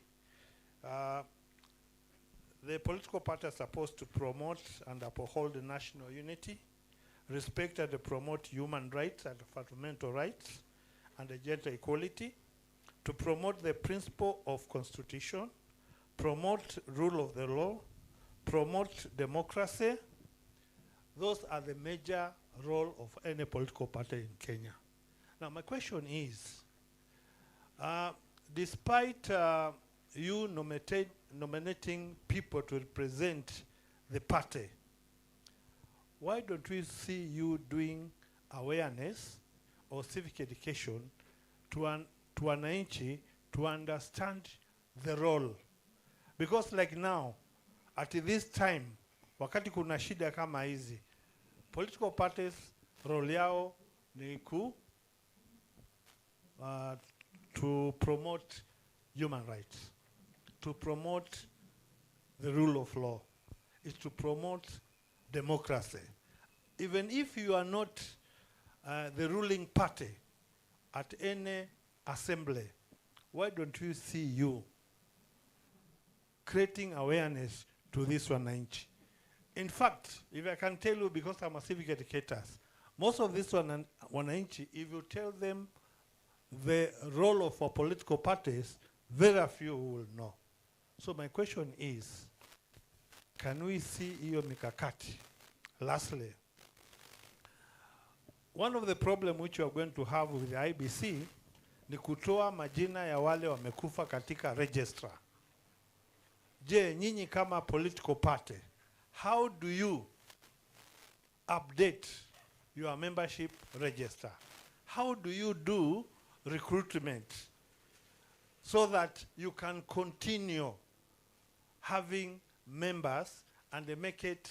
[SPEAKER 13] the political party are supposed to promote and uphold national unity, respect and promote human rights and fundamental rights, and gender equality, to promote the principle of constitution, promote rule of the law, promote democracy. Those are the major role of any political party in Kenya. Now my question is, despite you nominating people to represent the party, why don't we see you doing awareness or civic education to wananchi to understand the role? Because like now, at this time, wakati kuna shida kama hizi, political parties role yao ni to promote human rights, to promote the rule of law, is to promote democracy. Even if you are not the ruling party at any assembly, why don't we see you creating awareness to this wananchi? In fact, if I can tell you, because I'm a civic educator, most of this wananchi, if you tell them the role of our political parties, very few will know. So my question is, can we see hiyo mikakati? Lastly, one of the problems which you are going to have with the IBC ni kutoa majina ya wale wamekufa katika registrar. Je, nyinyi kama political party, how do you update your membership register? How do you do recruitment so that you can continue having members and they make it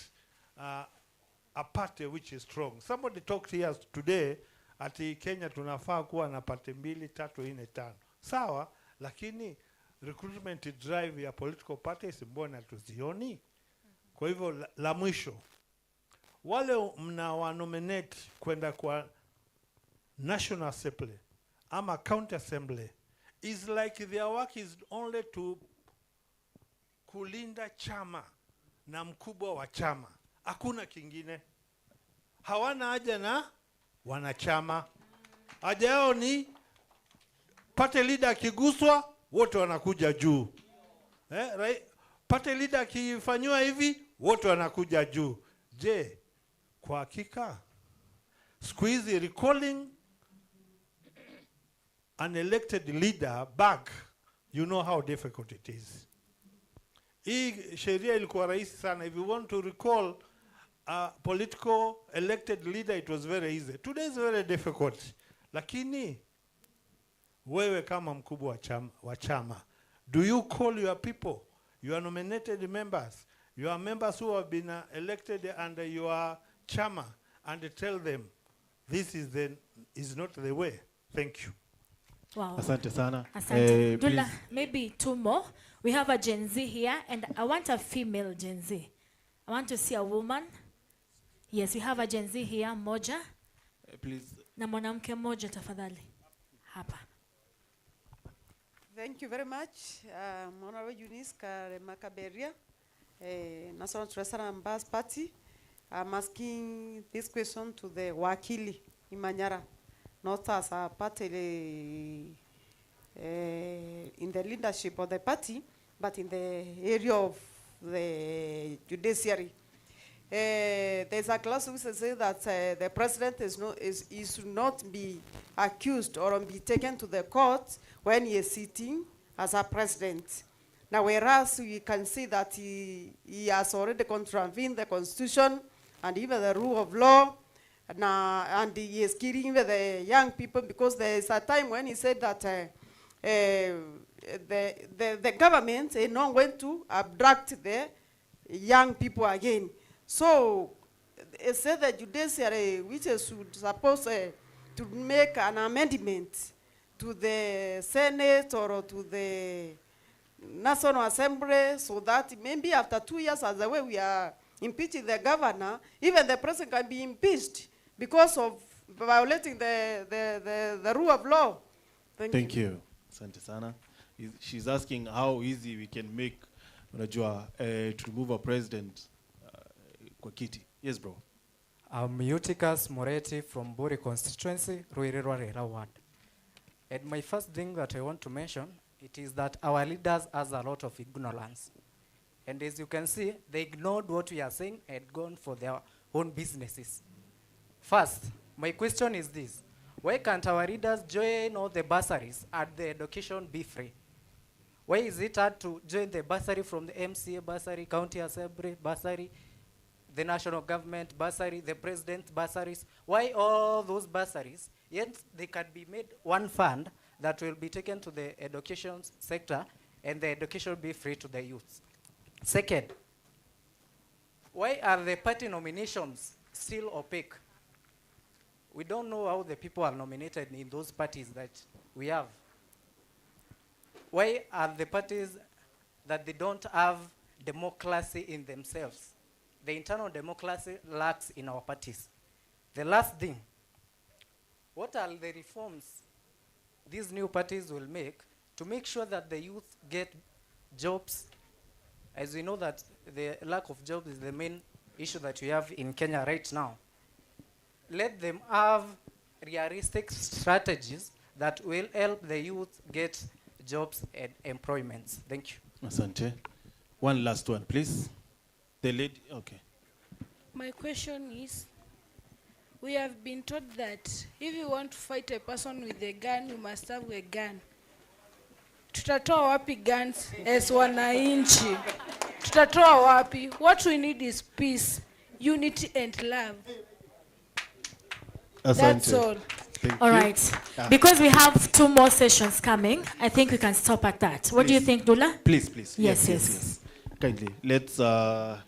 [SPEAKER 13] a party which is strong? Somebody talked here today ati Kenya tunafaa kuwa na party 2, 3, 4, 5. Sawa, lakini recruitment drive ya political parties mbona tuzioni? Kwa hivyo la mwisho, wale mnawanominate kwenda kwa National Assembly ama County Assembly, is like their work is only to kulinda chama na mkubwa wa chama. Hakuna kingine. Hawana haja na wanachama. Haja yao ni party leader akiguswa wote wanakuja juu. Right? Party leader akifanywa hivi wote wanakuja juu. Je, kwa hakika siku hizi recalling an elected leader back, you know how difficult it is. Hii sheria ilikuwa rahisi sana. If you want to recall a political elected leader, it was very easy. Today is very difficult. Lakini wewe kama mkubwa wa chama, do you call your people, your nominated members, your members who have been elected under your chama, and tell them this is not the way? Thank you.
[SPEAKER 9] Wow.
[SPEAKER 1] Asante sana.
[SPEAKER 9] Asante. Dula, maybe 2 more. We have a Gen Z here, and I want a female Gen Z. I want to see a woman. Yes, we have a Gen Z here, moja.
[SPEAKER 1] Please.
[SPEAKER 9] Na mwanamke moja tafadhali. Hapa.
[SPEAKER 14] Thank you very much. Honorable Eunice Makaberia, National Treasurer and Bas Party. I'm asking this question to the Wakili Imanyara, not as a party in the leadership of the party, but in the area of the judiciary. there's a clause which says that the president should not be accused or be taken to the court when he is sitting as a president. Now, whereas we can see that he has already contravened the constitution and even the rule of law, and he is killing even the young people, because there is a time when he said that the government is not going to abduct the young people again. So it said the judiciary, which is supposed to make an amendment to the Senate or to the National Assembly, so that maybe after 2 years, as the way we are impeaching the governor, even the president can be impeached because of violating the rule of law. Thank you.
[SPEAKER 1] Asante sana. She's asking how easy we can make to remove a president kwa kiti. Yes, bro.
[SPEAKER 15] I'm Eutychus Moretti from Buri constituency, Ruirirwarera ward. And my first thing that I want to mention, it is that our leaders has a lot of ignorance. And as you can see, they ignored what we are saying and gone for their own businesses. First, my question is this: why can't our leaders join all the bursaries and the education be free? Why is it hard to join the bursary from the MCA bursary, county assembly bursary, the national government bursary, the president bursaries? Why all those bursaries? Yet they can be made one fund that will be taken to the education sector, and the education will be free to the youth. Second, why are the party nominations still opaque? We don't know how the people are nominated in those parties that we have. Why are the parties that they don't have democracy in themselves? The internal democracy lacks in our parties. The last thing, what are the reforms these new parties will make to make sure that the youth get jobs? As we know that the lack of jobs is the main issue that we have in Kenya right now. Let them have realistic strategies that will help the youth get jobs and employments. Thank you.
[SPEAKER 1] Asante. One last one, please. The lady, okay.
[SPEAKER 16] My question is, we have been taught that if you want to fight a person with a gun, you must have a gun. Tutatoa wapi guns as wananchi? Tutatoa wapi? What we need is peace, unity and love. That's all.
[SPEAKER 9] All right. Because we have 2 more sessions coming, I think we can stop at that. What do you think, Dula?
[SPEAKER 1] Please, please.
[SPEAKER 9] Yes, yes.
[SPEAKER 1] Kindly, let's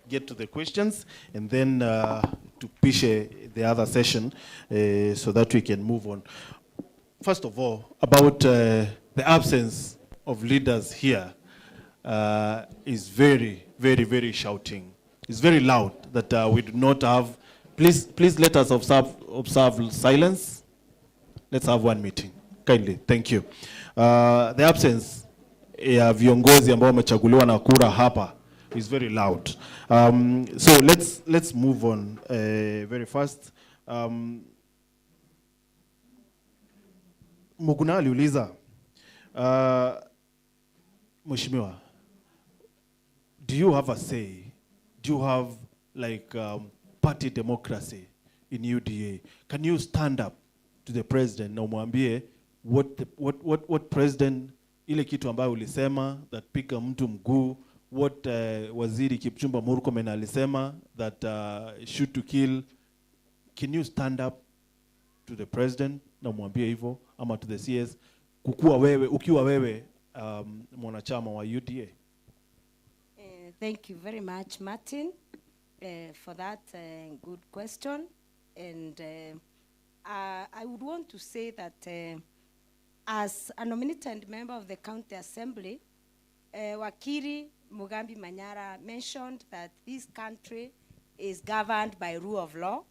[SPEAKER 1] get to the questions and then to push the other session so that we can move on. First of all, about the absence of leaders here is very, very, very shouting. It's very loud that we do not have. Please let us observe silence. Let's have one meeting. Kindly, thank you. The absence ya viongozi ambao wamechaguliwa na kura hapa is very loud. So let's move on very fast. Muguna aliuliza, Mheshimiwa, do you have a say? Do you have like party democracy in UDA? Can you stand up to the president na umwambie what president ile kitu ambayo ulisema that pika mtu mguu, what waziri Kipchumba Murkomen alisema that shoot to kill? Can you stand up to the president na umwambie hivyo, ama to the CS, ukiwa wewe mwanachama wa UDA?
[SPEAKER 3] Thank you very much, Martin, for that good question. And I would want to say that as a nominated member of the County Assembly, Wakiri Mugambi Manyara mentioned that this country is governed by rule of law.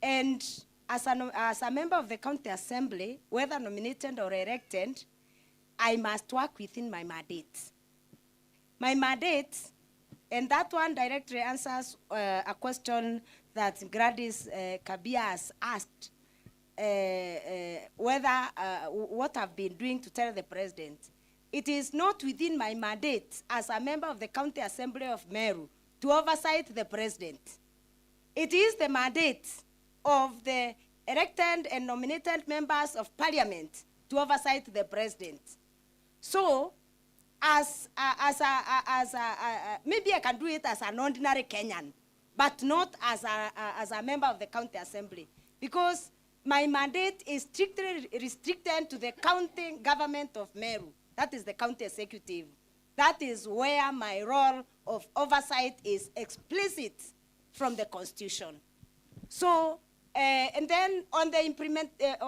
[SPEAKER 3] And as a member of the County Assembly, whether nominated or elected, I must work within my mandate. My mandate, and that one directly answers a question that Gladys Kabia has asked, whether what I've been doing to tell the president. It is not within my mandate as a member of the County Assembly of Meru to oversight the president. It is the mandate of the elected and nominated members of parliament to oversight the president. So, maybe I can do it as an ordinary Kenyan, but not as a member of the county assembly, because my mandate is strictly restricted to the county government of Meru. That is the county executive. That is where my role of oversight is explicit from the constitution. So, and then on the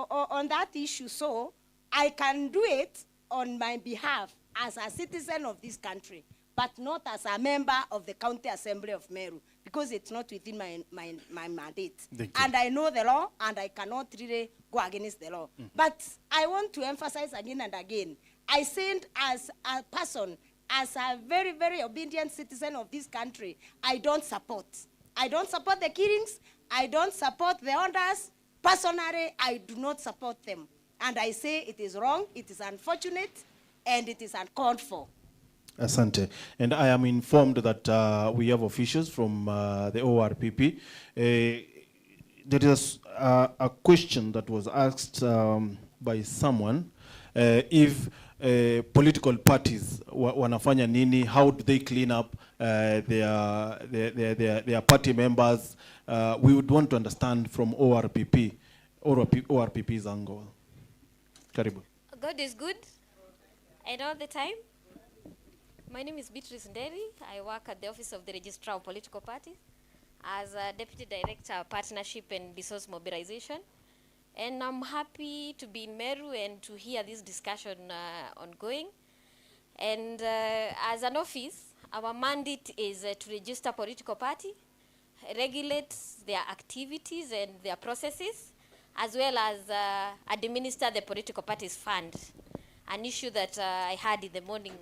[SPEAKER 3] on that issue, so I can do it on my behalf as a citizen of this country, but not as a member of the county assembly of Meru, because it's not within my mandate. And I know the law, and I cannot really go against the law. But I want to emphasize again and again, I said as a person, as a very, very obedient citizen of this country, I don't support. I don't support the killings. I don't support the orders. Personally, I do not support them. And I say it is wrong, it is unfortunate, and it is uncalled for.
[SPEAKER 1] Asante. And I am informed that we have officials from the ORPP. There is a question that was asked by someone, if political parties wanafanya nini, how do they clean up their party members? We would want to understand from ORPP's angle. Karibu.
[SPEAKER 17] God is good, and all the time. My name is Beatrice Nderi. I work at the Office of the Registrar of Political Parties as a Deputy Director of Partnership and Resource Mobilization. And I'm happy to be in Meru and to hear this discussion ongoing. And as an office, our mandate is to register political party, regulate their activities and their processes, as well as administer the political parties fund, an issue that I had in the morning.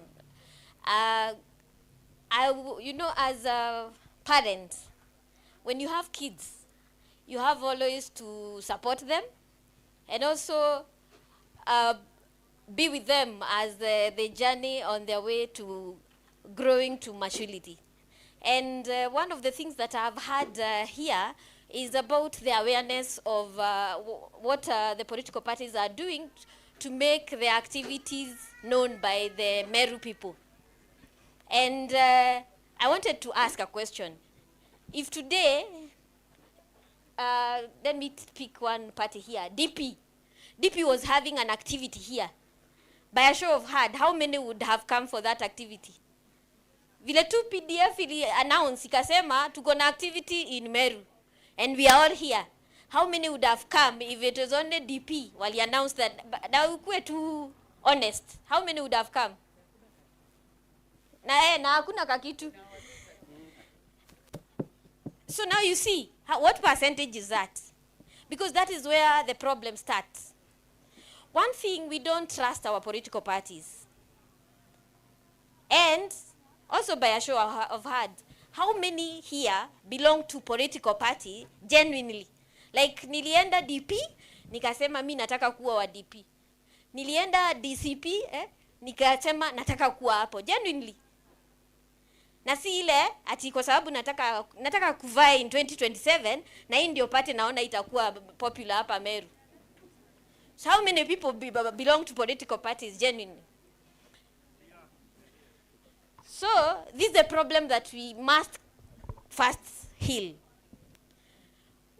[SPEAKER 17] You know, as a parent, when you have kids, you have always to support them and also be with them as they journey on their way to growing to maturity. And one of the things that I've had here is about the awareness of what the political parties are doing to make their activities known by the Meru people. And I wanted to ask a question. If today, let me pick one party here, DP was having an activity here, by a show of hand, how many would have come for that activity? Vile tu PDF ili announce, ikasema, tuko na activity in Meru, and we are all here. How many would have come if it was only DP while he announced that? Na ukue tu honest, how many would have come? Na hakuna kakitu. So now you see, what percentage is that? Because that is where the problem starts. One thing, we don't trust our political parties. And also by a show of hands, how many here belong to political party genuinely? Like nilienda DP, nikasema mi nataka kuwa wa DP. Nilienda DCP, nikasema nataka kuwa hapo genuinely. Na si ile ati kwa sababu nataka kuvaa in 2027 na hii ndio party naona itakuwa popular hapa Meru. So how many people belong to political parties genuinely? So this is the problem that we must first heal.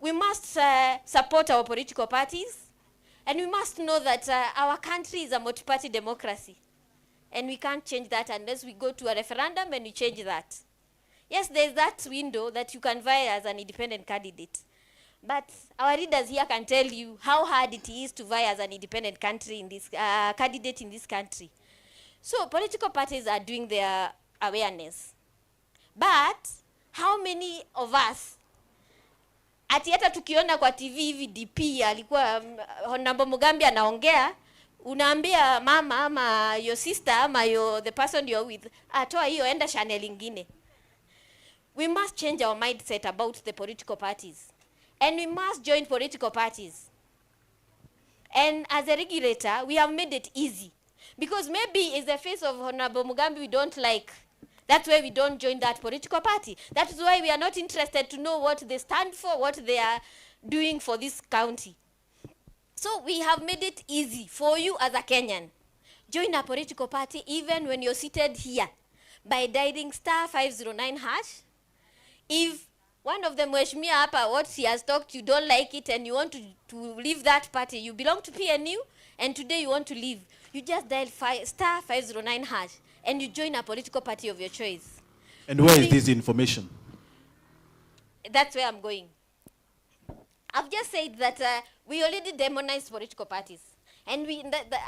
[SPEAKER 17] We must support our political parties, and we must know that our country is a multi-party democracy. And we can't change that unless we go to a referendum and we change that. Yes, there's that window that you can vie as an independent candidate. But our leaders here can tell you how hard it is to vie as an independent country in this, candidate in this country. So political parties are doing their awareness. But how many of us, ati hata tukiona kwa TV hivi DP alikuwa Honorable Mugambi anaongea, unaambia mama ama your sister ama the person you're with, atoa hiyo enda channel ingine. We must change our mindset about the political parties. And we must join political parties. And as a regulator, we have made it easy. Because maybe in the face of Honorable Mugambi, we don't like That's why we don't join that political party. That is why we are not interested to know what they stand for, what they are doing for this county. So we have made it easy for you as a Kenyan. Join a political party even when you're seated here by dialing *509#. If one of them, Mheshimiwa hapa, what he has talked, you don't like it and you want to leave that party, you belong to PNU and today you want to leave, you just dial *509# and you join a political party of your choice.
[SPEAKER 1] And where is this information?
[SPEAKER 17] That's where I'm going. I've just said that we already demonized political parties. And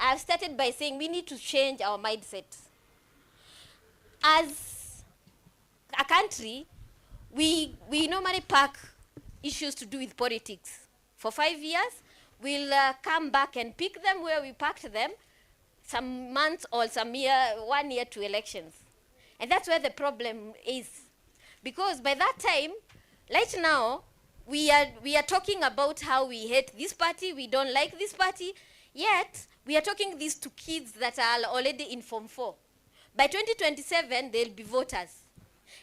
[SPEAKER 17] I've started by saying we need to change our mindset. As a country, we normally park issues to do with politics. For 5 years, we'll come back and pick them where we parked them some months or 1 year to elections. And that's where the problem is. Because by that time, right now, we are talking about how we hate this party, we don't like this party, yet we are talking this to kids that are already in Form 4. By 2027, they'll be voters.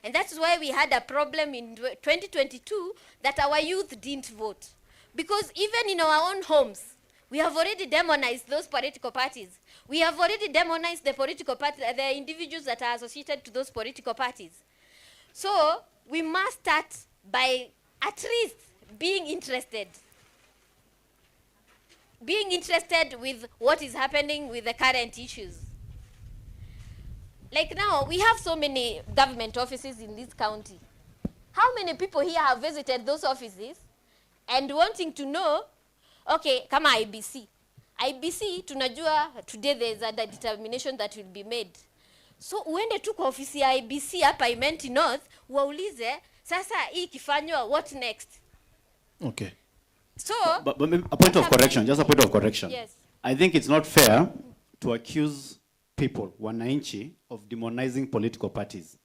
[SPEAKER 17] And that's why we had a problem in 2022 that our youth didn't vote. Because even in our own homes, we have already demonized those political parties. We have already demonized the political parties, the individuals that are associated to those political parties. So we must start by at least being interested. Being interested with what is happening with the current issues. Like now, we have so many government offices in this county. How many people here have visited those offices and wanting to know, okay, kama IBC. IBC, tunajua today there is a determination that will be made. So uende tu kwa ofisi ya IBC hapa Imenti North, waulize, sasa hii kifanywa, what next?
[SPEAKER 4] Okay.
[SPEAKER 17] So,
[SPEAKER 4] but a point of correction, just a point of correction.
[SPEAKER 17] Yes.
[SPEAKER 4] I think it's not fair to accuse people, wananchi, of demonizing political parties.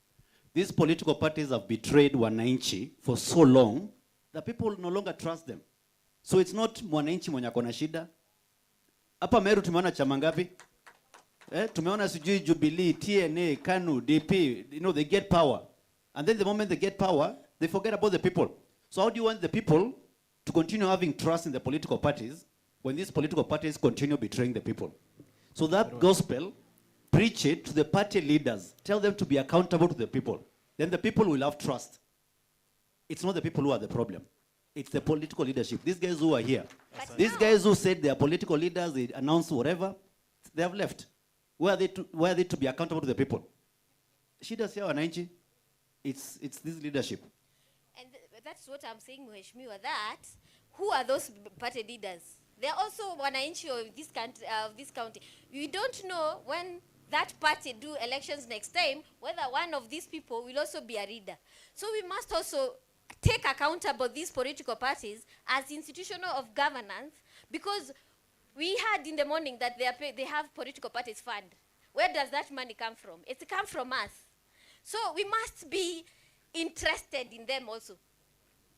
[SPEAKER 4] These political parties have betrayed wananchi for so long that people no longer trust them. So it's not mwananchi mwenye akona shida. Hapa Meru tumeona chama ngapi? Tumeona sijui Jubilee, TNA, KANU, DP, you know, they get power. And then the moment they get power, they forget about the people. So how do you want the people to continue having trust in the political parties when these political parties continue betraying the people? So that gospel, preach it to the party leaders. Tell them to be accountable to the people. Then the people will have trust. It's not the people who are the problem. It's the political leadership. These guys who are here. These guys who said they are political leaders, they announce whatever, they have left. Where are they to be accountable to the people? Shida siya wananchi. It's this leadership.
[SPEAKER 17] And that's what I'm saying, Mheshimiwa, that who are those party leaders? They're also wananchi of this county. We don't know when that party do elections next time, whether one of these people will also be a leader. So we must also take accountable these political parties as institutional of governance, because we heard in the morning that they have political parties fund. Where does that money come from? It's come from us. So we must be interested in them also.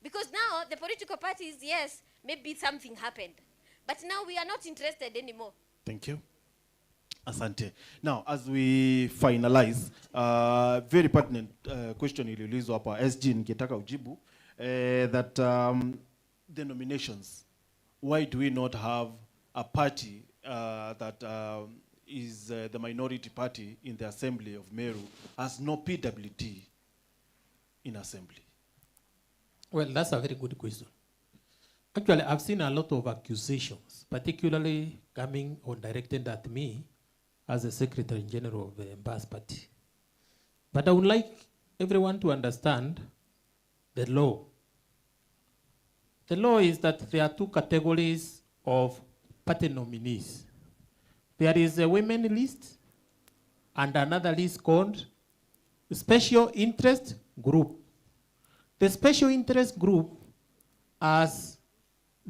[SPEAKER 17] Because now the political parties, yes, maybe something happened. But now we are not interested anymore.
[SPEAKER 1] Thank you. Asante. Now, as we finalize, very pertinent question iliulizwa hapa, SG ningetaka ujibu, that the nominations, why do we not have a party that is the minority party in the assembly of Meru has no PWD in assembly?
[SPEAKER 5] Well, that's a very good question. Actually, I've seen a lot of accusations, particularly coming or directed at me as the Secretary General of the Mbas Party. But I would like everyone to understand the law. The law is that there are two categories of party nominees. There is a women list and another list called special interest group. The special interest group has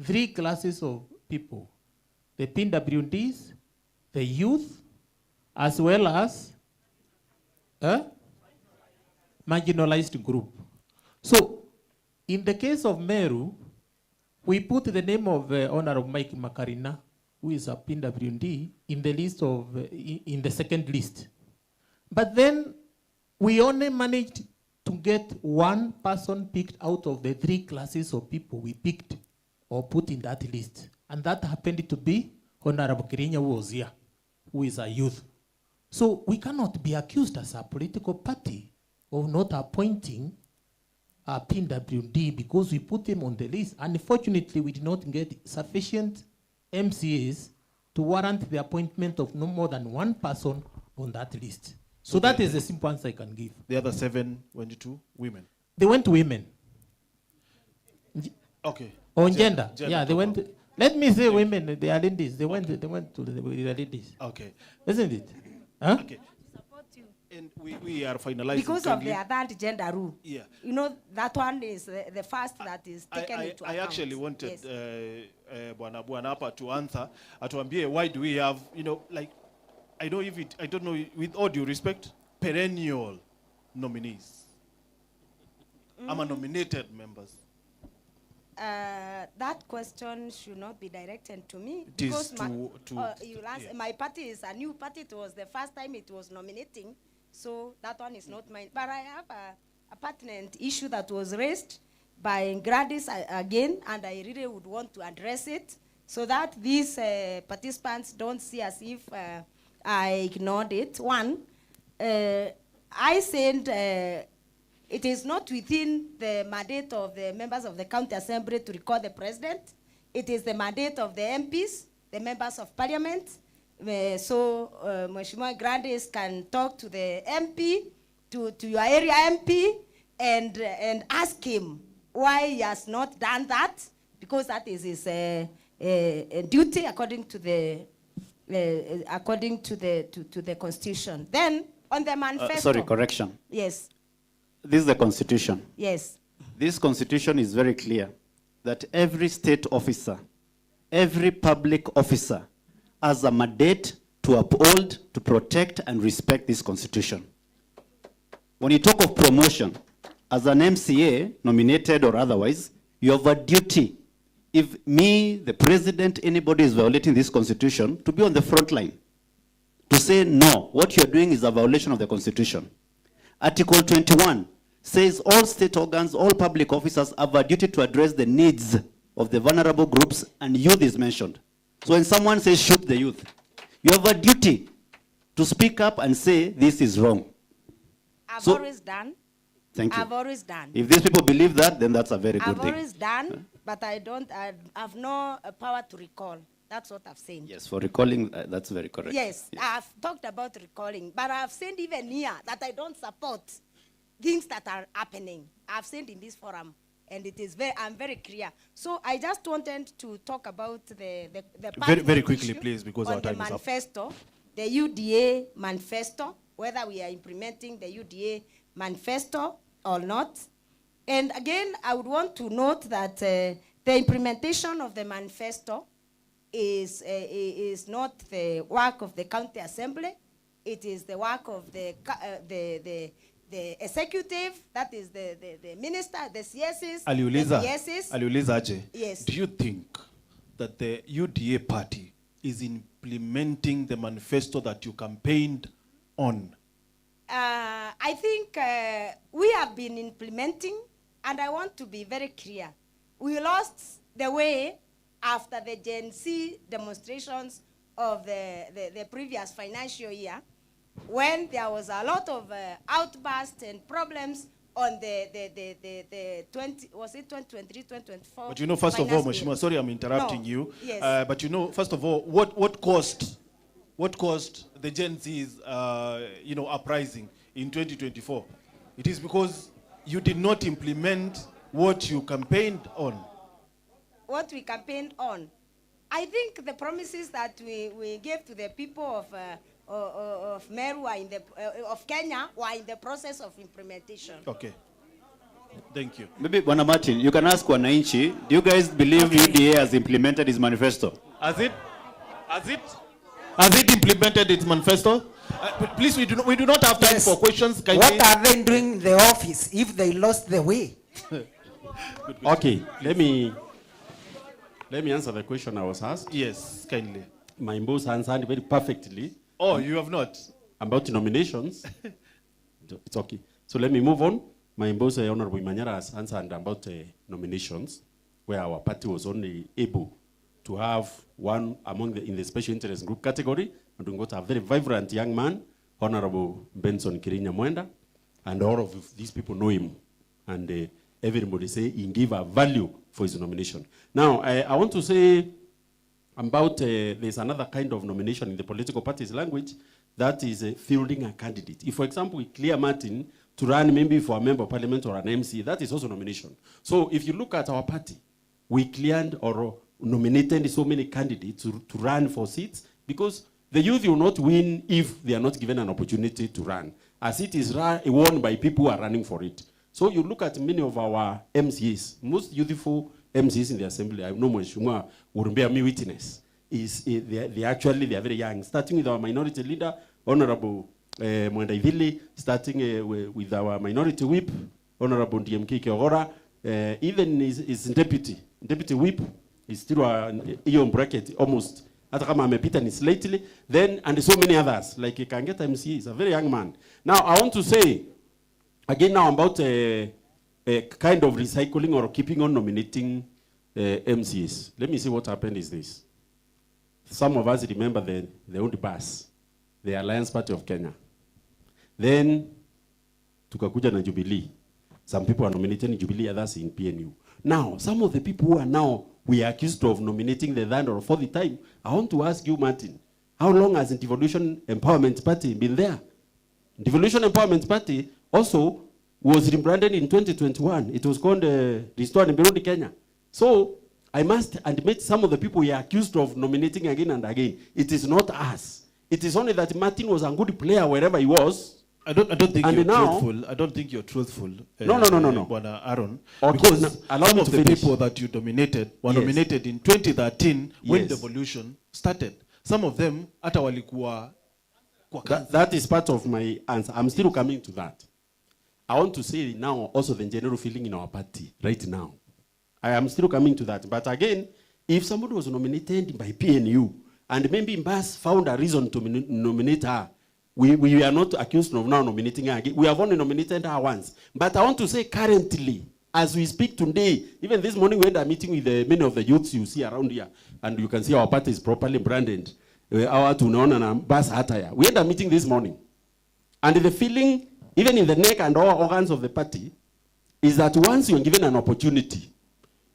[SPEAKER 5] three classes of people: the PWDs, the youth, as well as a marginalized group. So, in the case of Meru, we put the name of Honorable Mike Makarina, who is a PWD, in the list of in the second list. But then we only managed to get one person picked out of the 3 classes of people we picked or put in that list. And that happened to be Honorable Kirinya, who was here, who is a youth. So we cannot be accused as a political party of not appointing a PWD because we put him on the list. Unfortunately, we did not get sufficient MCAs to warrant the appointment of no more than one person on that list. So that is the simple answer I can give.
[SPEAKER 1] The other 7 went to women.
[SPEAKER 5] They went to women.
[SPEAKER 1] Okay.
[SPEAKER 5] On gender. Yeah, they went. Let me say women, they are ladies. They went to the ladies.
[SPEAKER 1] Okay.
[SPEAKER 5] Isn't it? Huh?
[SPEAKER 1] Okay. And we are finalizing.
[SPEAKER 3] Because of the adult gender rule.
[SPEAKER 1] Yeah.
[SPEAKER 3] You know, that one is the first that is taken into account.
[SPEAKER 1] I actually wanted Bwana hapa to answer, atuambie why do we have, you know, like, I don't know, with all due respect, perennial nominees. I'm a nominated members.
[SPEAKER 3] That question should not be directed to me.
[SPEAKER 1] It is
[SPEAKER 3] my party is a new party. It was the first time it was nominating. So that one is not mine. But I have a pertinent issue that was raised by Gladys again, and I really would want to address it so that these participants don't see as if I ignored it. One, I said it is not within the mandate of the members of the county assembly to recall the president. It is the mandate of the MPs, the members of parliament. So Mheshimiwa Gladys can talk to the MP, to your area MP, and ask him why he has not done that, because that is his duty according to the Constitution. Then on the manifesto.
[SPEAKER 4] Sorry, correction.
[SPEAKER 3] Yes.
[SPEAKER 4] This is the Constitution.
[SPEAKER 3] Yes.
[SPEAKER 4] This Constitution is very clear that every state officer, every public officer has a mandate to uphold, to protect, and respect this Constitution. When you talk of promotion, as an MCA, nominated or otherwise, you have a duty. If me, the president, anybody is violating this Constitution, to be on the front line, to say, no, what you're doing is a violation of the Constitution. Article 21 says all state organs, all public officers have a duty to address the needs of the vulnerable groups, and youth is mentioned. So when someone says shoot the youth, you have a duty to speak up and say this is wrong.
[SPEAKER 3] I've always done.
[SPEAKER 4] Thank you.
[SPEAKER 3] I've always done.
[SPEAKER 4] If these people believe that, then that's a very good
[SPEAKER 3] I've
[SPEAKER 4] thing.
[SPEAKER 3] always done, but I have no power to recall. That's what I've said.
[SPEAKER 4] Yes, for recalling, that's very correct.
[SPEAKER 3] Yes, I've talked about recalling, but I've said even here that I don't support things that are happening. I've said in this forum, and it is I'm very clear. So I just wanted to talk about the
[SPEAKER 1] very quickly, please, because our time is up.
[SPEAKER 3] Manifesto, the UDA manifesto, whether we are implementing the UDA manifesto or not. And again, I would want to note that the implementation of the manifesto is not the work of the county assembly. It is the work of the executive, that is the minister, the CSs,
[SPEAKER 1] Aliuliza,
[SPEAKER 3] the DSs.
[SPEAKER 1] Aliuliza aje,
[SPEAKER 3] Yes.
[SPEAKER 1] do you think that the UDA party is implementing the manifesto that you campaigned on?
[SPEAKER 3] I think we have been implementing, and I want to be very clear. We lost the way after the Gen Z demonstrations of the previous financial year, when there was a lot of outbursts and problems on the 2023, 2024.
[SPEAKER 1] But you know, first of all, Mheshimiwa, sorry I'm interrupting you.
[SPEAKER 3] Yes.
[SPEAKER 1] But you know, first of all, what caused the Gen Z's uprising in 2024? It is because you did not implement what you campaigned on.
[SPEAKER 3] What we campaigned on, I think the promises that we gave to the people of MERU of Kenya were in the process of implementation.
[SPEAKER 1] Okay. Thank you.
[SPEAKER 4] Maybe, Bwana Martin, you can ask Wananchi, do you guys believe UDA has implemented its manifesto?
[SPEAKER 1] Has it implemented its manifesto? Please, we do not have time for questions.
[SPEAKER 18] What are they doing in the office if they lost the way?
[SPEAKER 19] Okay, let me answer the question I was asked.
[SPEAKER 1] Yes, kindly.
[SPEAKER 19] My boss answered very perfectly.
[SPEAKER 1] Oh, you have not?
[SPEAKER 19] About nominations. It's okay. So let me move on. My boss, Honorable Manyara, has answered about nominations, where our party was only able to have one among in the special interest group category, and we got a very vibrant young man, Honorable Benson Kirinya Mwenda, and all of these people know him, and everybody say he gave a value for his nomination. Now, I want to say about there's another kind of nomination in the political party's language, that is fielding a candidate. If, for example, we clear Martin to run maybe for a member of parliament or an MC, that is also nomination. So if you look at our party, we cleared or nominated so many candidates to run for seats, because the youth will not win if they are not given an opportunity to run, as it is won by people who are running for it. So you look at many of our MCs, most youthful MCs in the assembly, I know Mweshumwa will bear me witness, is they are very young, starting with our minority leader, Honorable Mwenda Ivili, starting with our minority whip, Honorable DMK Keogora, even his deputy whip is still in bracket almost. Lately, then, and so many others, like Kangeta MC is a very young man. Now, I want to say, again now about a kind of recycling or keeping on nominating MCs. Let me see what happened is this. Some of us remember the old bus, the Alliance Party of Kenya. Then, tukakuja na Jubilee. Some people are nominating Jubilee, others in PNU. Now, some of the people who are now, we are accused of nominating the land or for the time. I want to ask you, Martin, how long has the Devolution Empowerment Party been there? Devolution Empowerment Party also was rebranded in 2021. It was called Restore and Burundi Kenya. So, I must admit some of the people we are accused of nominating again and again. It is not us. It is only that Martin was a good player wherever he was.
[SPEAKER 1] I don't think
[SPEAKER 19] and
[SPEAKER 1] you're
[SPEAKER 19] now,
[SPEAKER 1] truthful. I don't think you're truthful.
[SPEAKER 19] No.
[SPEAKER 1] Bwana Aaron.
[SPEAKER 19] Okay,
[SPEAKER 1] because
[SPEAKER 19] now,
[SPEAKER 1] some of the people that you nominated were nominated in 2013 when
[SPEAKER 19] Yes.
[SPEAKER 1] devolution started. Some of them hata walikuwa kwa kazi.
[SPEAKER 19] That is part of my answer. I'm still coming to that. I want to say now also the general feeling in our party right now. I am still coming to that. But again, if somebody was nominated by PNU and maybe Mbas found a reason to nominate her, we are not accused of now nominating her again. We have only nominated her once. But I want to say currently, as we speak today, even this morning we had a meeting with many of the youths you see around here, and you can see our party is properly branded. Our tunaona na bus attire. We had a meeting this morning. And the feeling, even in the neck and all organs of the party, is that once you're given an opportunity,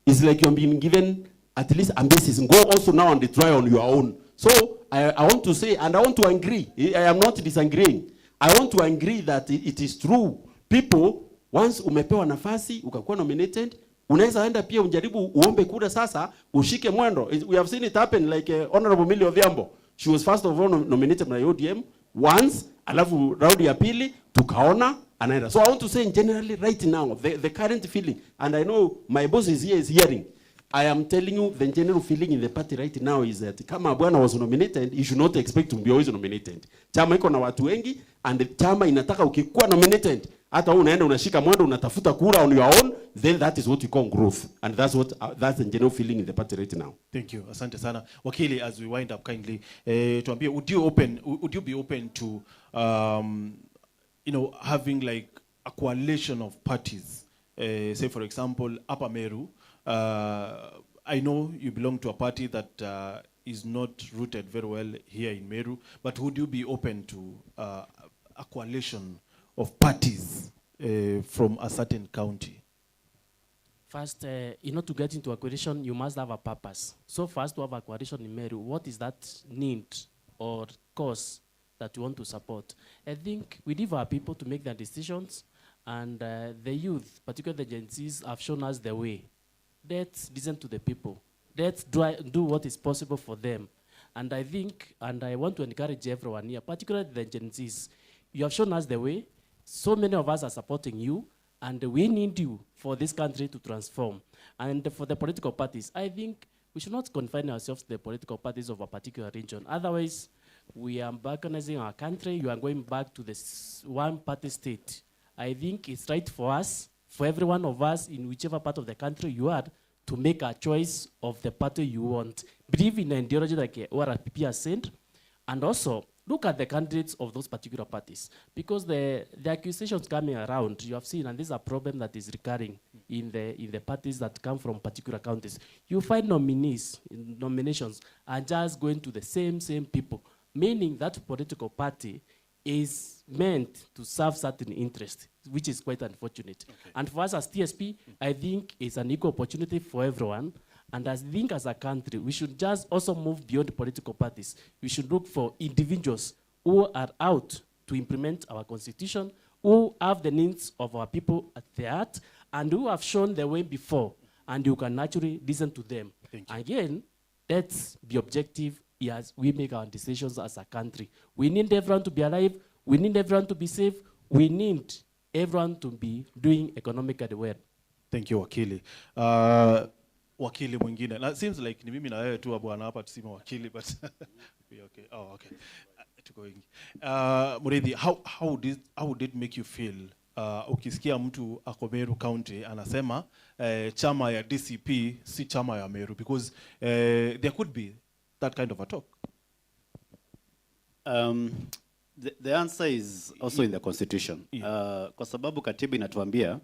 [SPEAKER 19] it's like you're being given at least a basis. Go also now and try on your own. So I want to say, and I want to agree, I am not disagreeing. I want to agree that it is true. People, once umepewa nafasi, ukakuwa nominated, unaweza enda pia unjaribu uombe kura sasa, ushike mwendo. We have seen it happen like Honorable Millie Odhiambo. She was first of all nominated by ODM once, alafu raundi ya pili, tukaona, anaenda. So I want to say generally right now, the current feeling, and I know my boss is here, is hearing, I am telling you, the general feeling in the party right now is that kama bwana was nominated, you should not expect to be always nominated. Chama iko na watu wengi, and chama inataka ukikuwa nominated, hata unaenda unashika mwendo unatafuta kura on your own, then that is what we call growth. And that's what that's the general feeling in the party right now.
[SPEAKER 1] Thank you. Asante sana. Wakili, as we wind up kindly, tuambie, would you be open to having like a coalition of parties? Say for example, Upper Meru. I know you belong to a party that is not rooted very well here in Meru, but would you be open to a coalition of parties from a certain county?
[SPEAKER 2] First, in order to get into a coalition, you must have a purpose. So first, to have a coalition in Meru, what is that need or cause that you want to support? I think we leave our people to make their decisions, and the youth, particularly the Gen Zs, have shown us the way. Let's listen to the people. Let's do what is possible for them. And I think, and I want to encourage everyone here, particularly the Gen Zs, you have shown us the way. So many of us are supporting you, and we need you for this country to transform. And for the political parties, I think we should not confine ourselves to the political parties of a particular region. Otherwise, we are balkanizing our country. You are going back to this one-party state. I think it's right for us, for every one of us in whichever part of the country you are, to make a choice of the party you want. Believe in an ideology like ORPP has said, and also look at the candidates of those particular parties, because the accusations coming around, you have seen, and this is a problem that is recurring in the parties that come from particular counties. You find nominations are just going to the same people, meaning that political party is meant to serve certain interest, which is quite unfortunate. Okay. And for us as TSP, I think it's an equal opportunity for everyone. And I think as a country, we should just also move beyond political parties. We should look for individuals who are out to implement our constitution, who have the needs of our people at their heart, and who have shown the way before, and you can naturally listen to them. Again, let's be objective as we make our decisions as a country. We need everyone to be alive. We need everyone to be safe. We need everyone to be doing economically well.
[SPEAKER 1] Thank you, Wakili. Wakili mwingine. It seems like ni mimi na wewe tu bwana hapa tuseme wakili, but okay. Oh, okay. Muridhi, how did it make you feel ukisikia mtu ako Meru County anasema chama ya DCP si chama ya Meru, because there could be that kind of a talk?
[SPEAKER 4] The answer is also in the constitution. Kwa sababu katiba inatuambia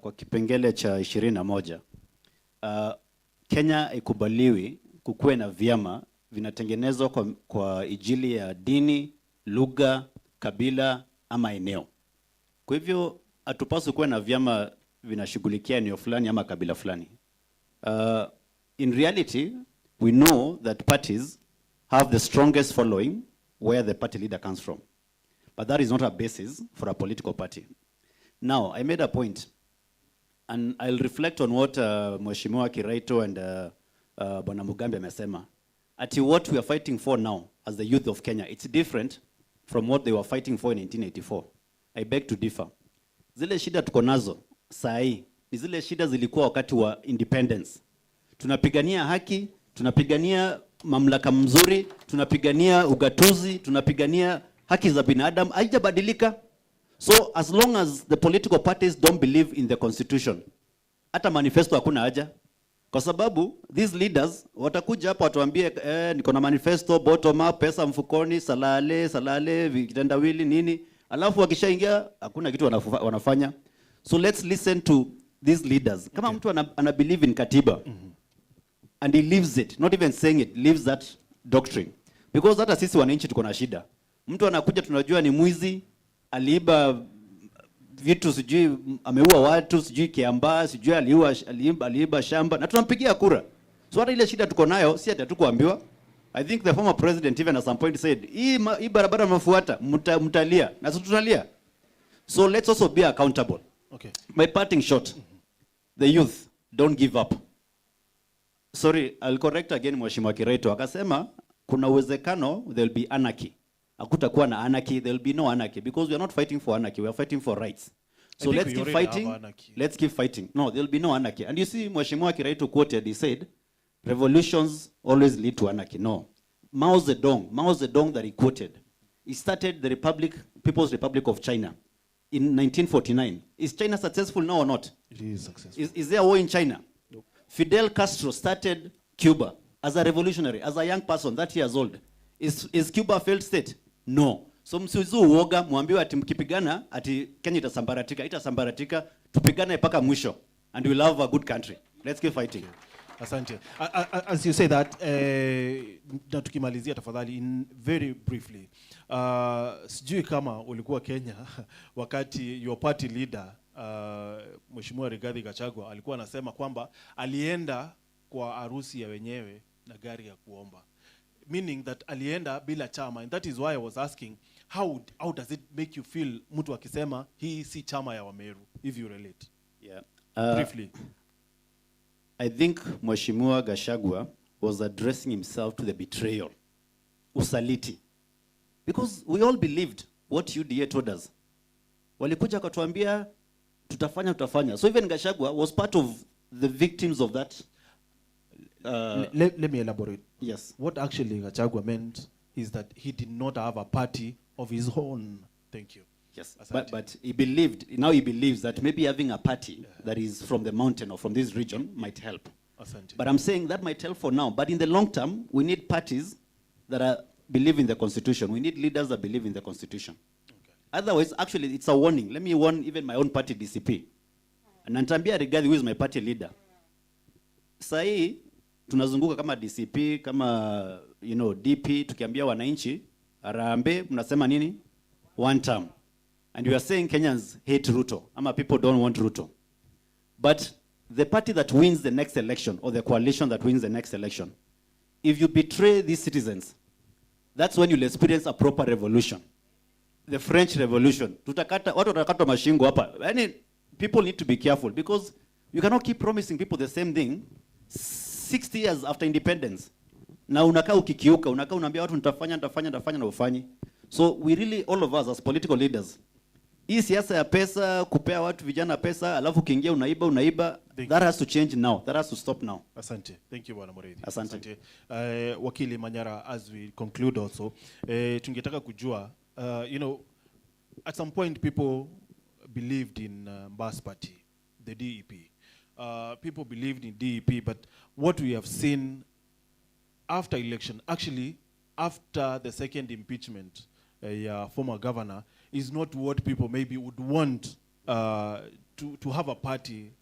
[SPEAKER 4] kwa kipengele cha 21 Kenya ikubaliwi kukuwe na vyama vinatengenezwa kwa ajili ya dini, lugha, kabila ama eneo. Kwa hivyo hatupaswi kuwa na vyama vinashughulikia eneo fulani ama kabila fulani. In reality, we know that parties have the strongest following where the party leader comes from. But that is not a basis for a political party. Now, I made a point, and I'll reflect on what Mheshimiwa Kiraito and Bwana Mugambi amesema. Ati what we are fighting for now as the youth of Kenya, it's different from what they were fighting for in 1984. I beg to differ. Zile shida tuko nazo saa hii ni zile shida zilikuwa wakati wa independence. Tunapigania haki, tunapigania mamlaka mzuri, tunapigania ugatuzi, tunapigania haki za binadamu, haijabadilika. So as long as the political parties don't believe in the constitution, hata manifesto hakuna haja. Kwa sababu these leaders watakuja hapa watuambie niko na manifesto, bottom up, pesa mfukoni, salale, vitendawili nini, alafu wakishaingia hakuna kitu wanafanya. So let's listen to these leaders. Kama mtu ana believe in katiba, and he lives it, not even saying it, lives that doctrine. Because hata sisi wananchi tuko na shida. Mtu anakuja tunajua ni mwizi, aliiba vitu, sijui ameua watu, sijui Kiambaa, sijui aliiba shamba, na tunampigia kura. So hata ile shida tuko nayo, si ati hatukuambiwa. I think the former president even at some point said, hii barabara mnafuata, mtalia, na sisi tunalia. So let's also be accountable.
[SPEAKER 1] Okay.
[SPEAKER 4] My parting shot, the youth, don't give up. Sorry, I'll correct again Mheshimiwa Kiraito. Akasema kuna uwezekano there'll be anarchy. Hakutakuwa na anarchy, there'll be no anarchy, because we are not fighting for anarchy, we are fighting for rights. So let's keep fighting. Let's keep fighting. No, there'll be no anarchy. And you see, Mheshimiwa Kiraito quoted, he said, revolutions always lead to anarchy. No. Mao Zedong that he quoted, he started the People's Republic of China in 1949. Is China successful now or not?
[SPEAKER 1] It is successful.
[SPEAKER 4] Is there a war in China? Nope. Fidel Castro started Cuba as a revolutionary, as a young person, 30 years old. Is Cuba a failed state? No. So msizu uoga, muambiwa ati mkipigana, ati Kenya itasambaratika, tupigane mpaka mwisho, and we'll have a good country. Let's keep fighting.
[SPEAKER 1] Asante. As you say that, na tukimalizia tafadhali, very briefly, sijui kama ulikuwa Kenya wakati your party leader, Mheshimiwa Rigathi Gachagua, alikuwa anasema kwamba alienda kwa harusi ya wenyewe na gari ya kuomba. Meaning that alienda bila chama, and that is why I was asking, how does it make you feel mtu akisema hii si chama ya Wameru, if you relate?
[SPEAKER 4] Yeah.
[SPEAKER 1] Briefly.
[SPEAKER 4] I think Mheshimiwa Gachagua was addressing himself to the betrayal, usaliti. Because we all believed what UDA told us. Walikuja katuambia tutafanya. So even Gachagua was part of the victims of that.
[SPEAKER 1] Let me elaborate.
[SPEAKER 4] Yes.
[SPEAKER 1] What actually Gachagua meant is that he did not have a party of his own. Thank you.
[SPEAKER 4] Yes, but he believes that maybe having a party that is from the mountain or from this region might help.
[SPEAKER 1] Asante.
[SPEAKER 4] But I'm saying that might help for now. But in the long term, we need parties that are believe in the Constitution. We need leaders that believe in the Constitution. Okay. Otherwise, actually, it's a warning. Let me warn even my own party, DCP. And nantambia regarding who is my party leader. Sahi, tunazunguka kama DCP, kama, DP, tukiambia wananchi, Arambe, mnasema nini? One term. And we are saying Kenyans hate Ruto. Ama people don't want Ruto. But the party that wins the next election, or the coalition that wins the next election, if you betray these citizens, that's when you'll experience a proper revolution. The French Revolution. Tutakata, watu watakata mashingo hapa. People need to be careful because you cannot keep promising people the same thing 60 years after independence. Na unakaa ukikiuka, unakaa unaambia watu nitafanya na ufanyi. So we really, all of us as political leaders, hii siasa ya pesa, kupea watu vijana pesa, alafu kiingia unaiba, that has to change now. That has to stop now.
[SPEAKER 1] Asante. Thank you, Bwana Mureithi.
[SPEAKER 4] Asante.
[SPEAKER 1] Wakili Manyara, as we conclude also, tungetaka kujua, at some point people believed in Mbas Party, the DEP. People believed in DEP, but what we have seen after election, actually after the second impeachment, former governor, is not what people maybe would want to have a party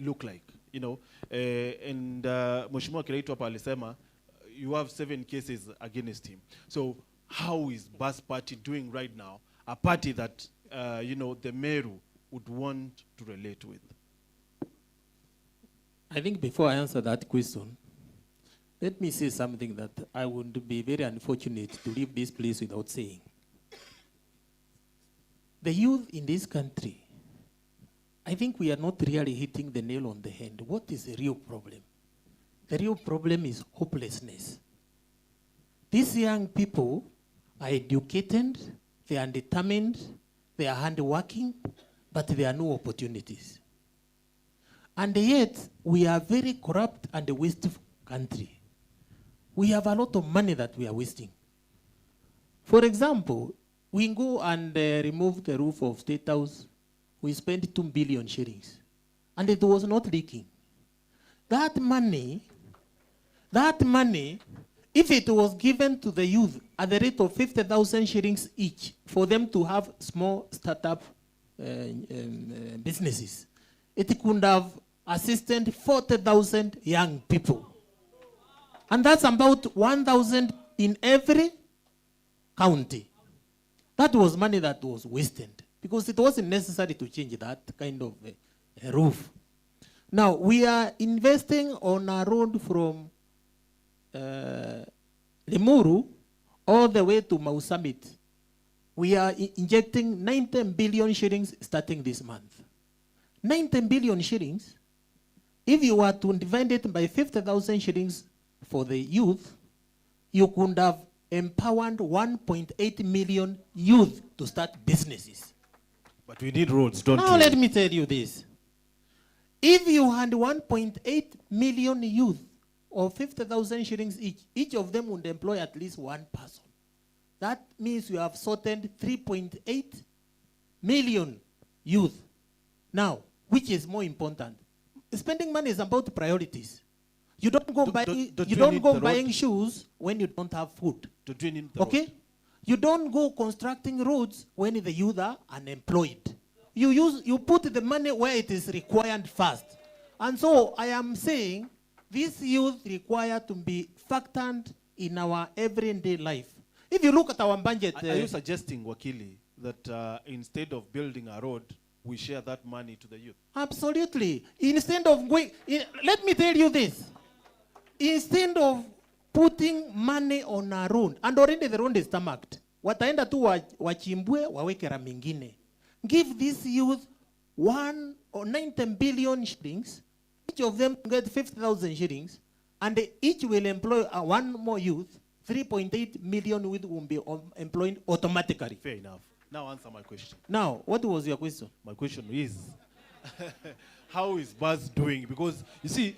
[SPEAKER 1] look like, and Mheshimiwa Kiraitu hapa alisema you have 7 cases against him. So how is Mbas Party doing right now, a party that the MERU would want to relate with?
[SPEAKER 5] I think before I answer that question, let me say something that I would be very unfortunate to leave this place without saying. The youth in this country, I think we are not really hitting the nail on the head. What is the real problem? The real problem is hopelessness. These young people are educated, they are determined, they are hardworking, but there are no opportunities. And yet, we are a very corrupt and wasteful country. We have a lot of money that we are wasting. For example, we go and remove the roof of State House. We spent 2 billion shillings, and it was not leaking. That money, if it was given to the youth at the rate of 50,000 shillings each for them to have small startup businesses, it could have assisted 40,000 young people. And that's about 1,000 in every county. That was money that was wasted because it wasn't necessary to change that kind of roof. Now, we are investing on a road from Limuru all the way to Mau Summit. We are injecting 19 billion shillings starting this month. 19 billion shillings, if you were to divide it by 50,000 shillings for the youth, you could have empowered 1.8 million youth to start businesses.
[SPEAKER 1] But we need roads, don't we?
[SPEAKER 5] Now let me tell you this. If you had 1.8 million youth or 50,000 shillings each of them would employ at least one person. That means you have sorted 3.8 million youth. Now, which is more important? Spending money is about priorities. You don't go buying shoes when you don't have food. Okay? You don't go constructing roads when the youth are unemployed. You put the money where it is required first. And so I am saying these youth require to be factored in our everyday life. If you look at our budget...
[SPEAKER 1] Are you suggesting, Wakili, that instead of building a road, we share that money to the youth?
[SPEAKER 5] Absolutely. Instead of going... let me tell you this. Instead of putting money on a road, and already the road is tarmacked, wataenda tu wachimbue waweke rami ingine. Give this youth 1 or 19 billion shillings, each of them get 50,000 shillings, and each will employ one more youth, 3.8 million youth will be employed automatically.
[SPEAKER 1] Fair enough. Now answer my question.
[SPEAKER 5] Now, what was your question?
[SPEAKER 1] My question is, how is Mbas doing? Because, you see,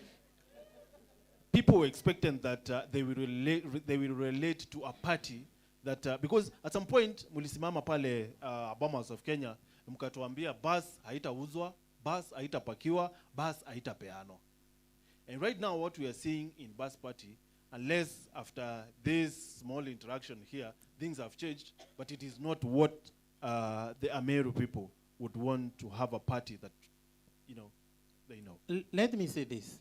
[SPEAKER 1] people were expecting that they will relate to a party that, because at some point, mulisimama pale Bomas of Kenya, mkatuambia Mbas haitauzwa, Mbas haitapakiwa, Mbas haitapeano. And right now, what we are seeing in Mbas Party, unless after this small interaction here, things have changed, but it is not what the Ameru people would want to have a party that, you know, they know.
[SPEAKER 5] Let me say this.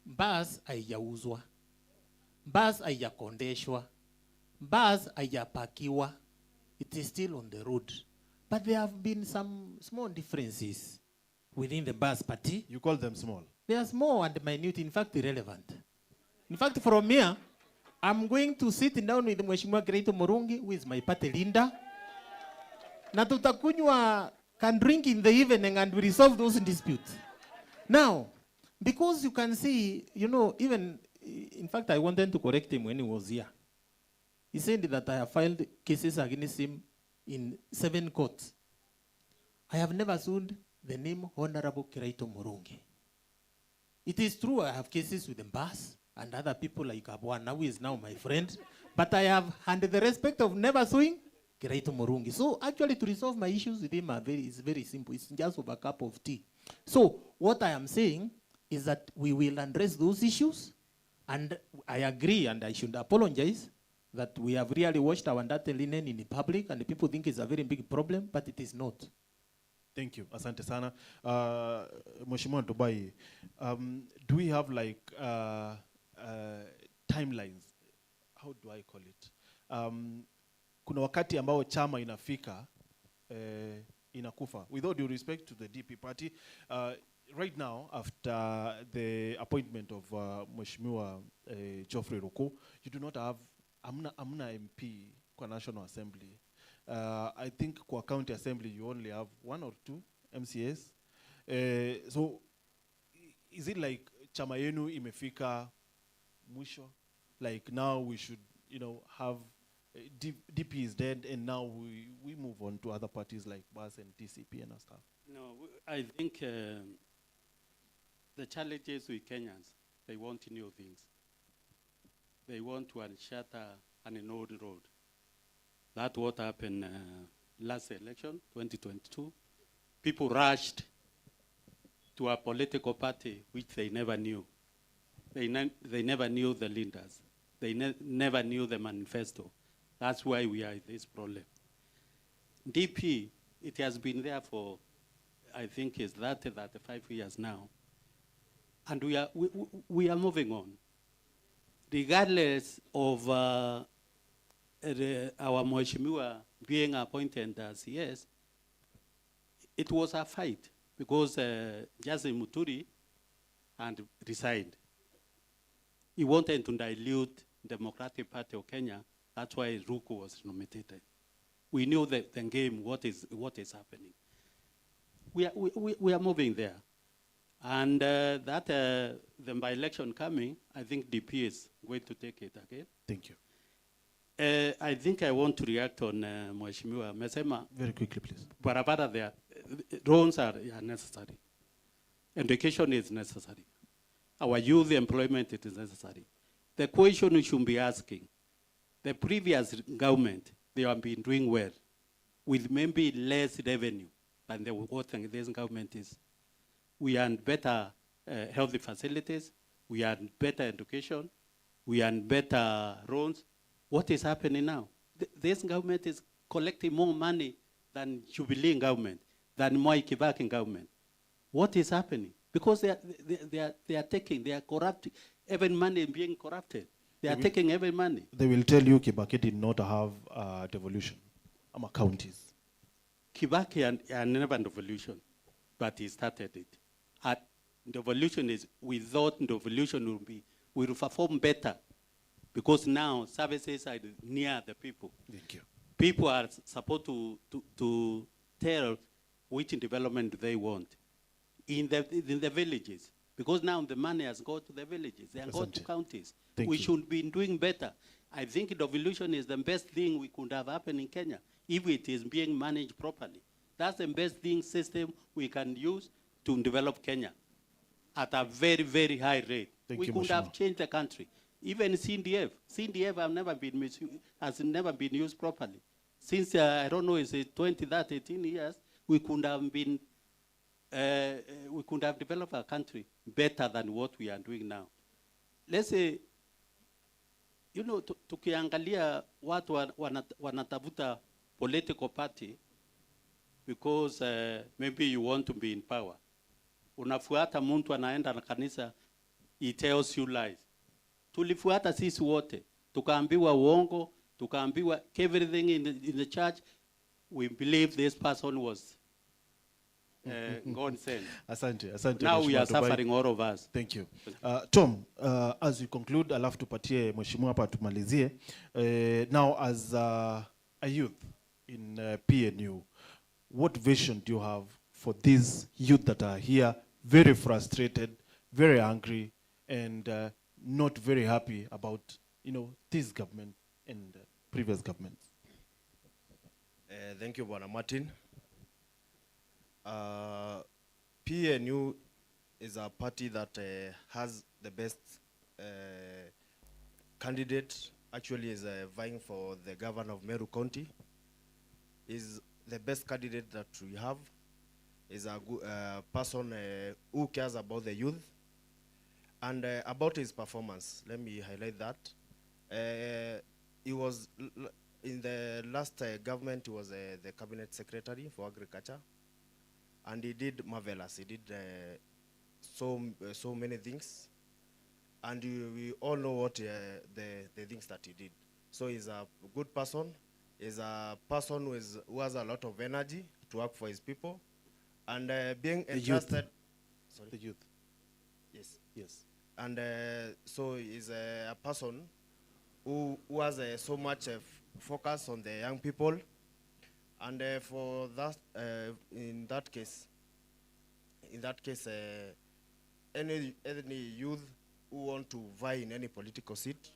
[SPEAKER 5] Bus haijauzwa. Bus haijakondeshwa. Bus haijapakiwa. It is still on the road. But there have been some small differences within the bus party.
[SPEAKER 1] You call them small?
[SPEAKER 5] They are small and minute, in fact irrelevant. In fact, from here, I'm going to sit down with Mheshimiwa Kiraito Murungi, who is my party leader. Na tutakunywa can drink in the evening and we resolve those disputes. Now, because you can see, you know, even, in fact, I wanted to correct him when he was here. He said that I have filed cases against him in 7 courts. I have never sued the name Honorable Kiraito Murungi. It is true I have cases with the BAS and other people like Abwana, who is now my friend, but I have had the respect of never suing Kiraito Murungi. So actually to resolve my issues with him is very simple. It's just over a cup of tea. So what I am saying is that we will address those issues, and I agree and I should apologize that we have really washed our dirty linen in the public and the people think it's a very big problem, but it is not.
[SPEAKER 1] Thank you. Asante sana. Mheshimiwa Ndubai, do we have like timelines? How do I call it? Kuna wakati ambao chama inafika, inakufa. With all due respect to the DP party, right now, after the appointment of Mheshimiwa Geoffrey Ruku, you do not have amna MP kwa National Assembly. I think kwa County Assembly you only have 1 or 2 MCAs. So is it like chama yenu imefika mwisho? Like now we should, you know, have DP is dead and now we move on to other parties like BAS and TCP and stuff?
[SPEAKER 6] No, I think the challenges with Kenyans, they want new things. They want to unshatter an old road. That's what happened last election, 2022. People rushed to a political party which they never knew. They never knew the leaders. They never knew the manifesto. That's why we are in this problem. DP, it has been there for, I think it's 35 years now. And we are moving on. Regardless of our Mheshimiwa being appointed as yes, it was a fight because Justin Muturi and resigned. He wanted to dilute Democratic Party of Kenya. That's why RUUJU was nominated. We knew the game, what is happening. We are moving there. And the by-election coming, I think DP is going to take it again.
[SPEAKER 1] Thank you.
[SPEAKER 6] I think I want to react on Mheshimiwa Mesema.
[SPEAKER 1] Very quickly, please.
[SPEAKER 6] Barabara there, roads are necessary. Education is necessary. Our youth employment it is necessary. The question we should be asking, the previous government, they have been doing well with maybe less revenue than what this government is. We had better healthy facilities, we had better education, we had better roads. What is happening now? This government is collecting more money than Jubilee government, than Mwai Kibaki government. What is happening? Because they are taking, they are corrupting, even money being corrupted. They are taking every money.
[SPEAKER 1] They will tell you Kibaki did not have devolution. Counties.
[SPEAKER 6] Kibaki had never devolution, but he started it. Devolution is, without devolution will perform better. Because now services are near the people.
[SPEAKER 1] Thank you.
[SPEAKER 6] People are supposed to tell which development they want in the villages. Because now the money has gone to the villages, they have gone to counties. We should be doing better. I think devolution is the best thing we could have happened in Kenya if it is being managed properly. That's the best thing system we can use to develop Kenya at a very, very high rate. We could have changed the country. Even CDF has never been used properly. Since, I don't know, is it 18 years, we could have developed our country better than what we are doing now. Let's say You know, tukiangalia watu wanatafuta political party because maybe you want to be in power. Unafuata mtu anaenda na kanisa, he tells you lies. Tulifuata sisi wote, tukaambiwa uongo, tukaambiwa everything in the church. We believe this person was God sent.
[SPEAKER 1] Asante.
[SPEAKER 6] Now we are suffering, all of us.
[SPEAKER 1] Thank you. Tom, as we conclude, alafu tupatie mheshimiwa hapa tumalizie. Now as a youth in PNU, what vision do you have for these youth that are here, very frustrated, very angry, and not very happy about, this government and previous governments?
[SPEAKER 7] Thank you, Bwana Martin. PNU is a party that has the best candidate. Actually, is vying for the governor of Meru County. Is the best candidate that we have. Is a person who cares about the youth and about his performance. Let me highlight that. He was in the last government. He was the cabinet secretary for agriculture. And he did marvelous. He did so many things, and we all know what the things that he did. So he's a good person. He's a person who has a lot of energy to work for his people, and being entrusted. Sorry?
[SPEAKER 1] The youth.
[SPEAKER 7] Yes. And so he's a person who has so much focus on the young people. And for that, in that case, any youth who want to vie in any political seat,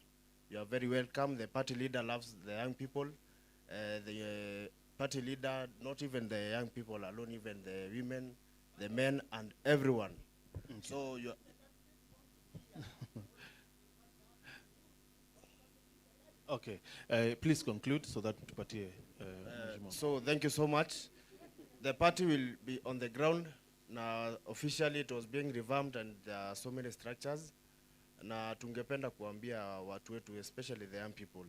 [SPEAKER 7] you are very welcome. The party leader loves the young people. The party leader, not even the young people alone, even the women, the men, and everyone. Okay. So you.
[SPEAKER 1] Okay, please conclude so that party.
[SPEAKER 7] So thank you so much. The party will be on the ground. Now officially it was being revamped and there are so many structures. Na tungependa kuambia watu wetu, especially the young people,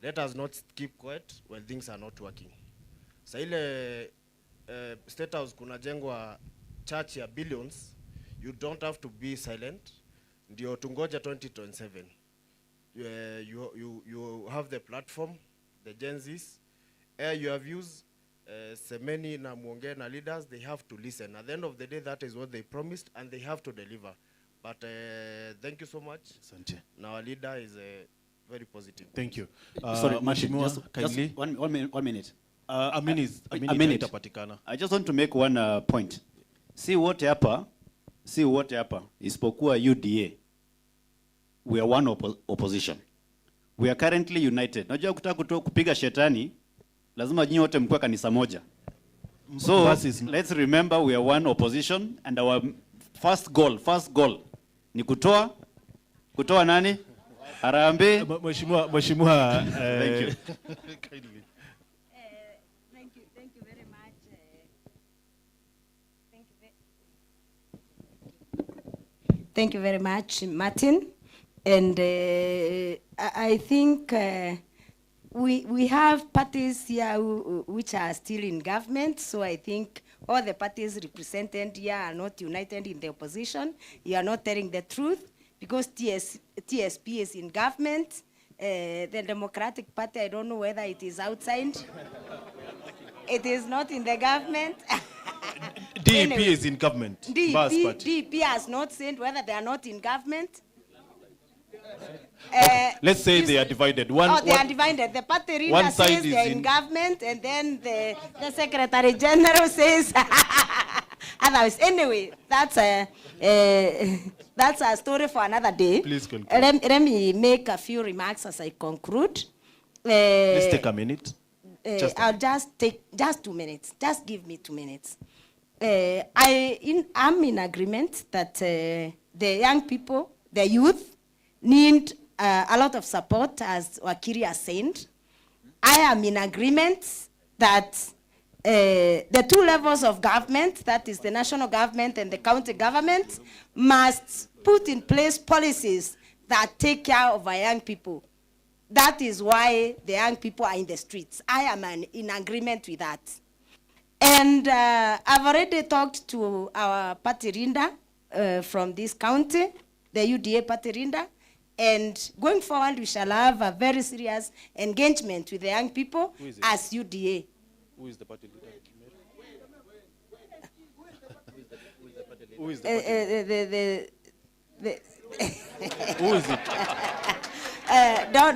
[SPEAKER 7] let us not keep quiet when things are not working. Sa ile State House kuna jengwa church ya billions, you don't have to be silent. Ndio tungoja 2027. You have the platform, the Gen Zs, air your views, semeni na muongee na leaders, they have to listen. At the end of the day, that is what they promised, and they have to deliver. But thank you so much.
[SPEAKER 1] Asante.
[SPEAKER 7] Now our leader is very positive.
[SPEAKER 1] Thank you.
[SPEAKER 4] Sorry, Martin, just one minute. A minute. I just want to make one point. See what hapa, isipokuwa UDA. We are one opposition. We are currently united. Najua kutaka kupiga shetani, lazima nyinyi wote mkue kanisa moja. So let's remember we are one opposition, and our first goal ni kutoa nani? Harambee.
[SPEAKER 1] Mheshimiwa.
[SPEAKER 4] Thank you.
[SPEAKER 3] Thank you very much. Thank you very much, Martin. And I think we have parties here which are still in government, so I think all the parties represented here are not united in the opposition. You are not telling the truth, because TSP is in government. The Democratic Party, I don't know whether it is outside. It is not in the government.
[SPEAKER 1] DEP
[SPEAKER 3] anyway,
[SPEAKER 1] is in government.
[SPEAKER 3] DEP has not said whether they are not in government.
[SPEAKER 1] Let's say they are divided.
[SPEAKER 3] They are divided. The party leader says they are in government, and then the Secretary General says otherwise. Anyway, that's a story for another day.
[SPEAKER 1] Please conclude.
[SPEAKER 3] Let me make a few remarks as I conclude.
[SPEAKER 1] Let's take a minute.
[SPEAKER 3] I'll just take 2 minutes. Just give me 2 minutes. I'm in agreement that the young people, the youth, need a lot of support, as Wakiri has said. I am in agreement that the two levels of government, that is the national government and the county government, must put in place policies that take care of our young people. That is why the young people are in the streets. I am in agreement with that. And I've already talked to our party Rinda from this county, the UDA party Rinda, and going forward we shall have a very serious engagement with the young people as UDA.
[SPEAKER 1] Who is the party leader? Who is the who is it?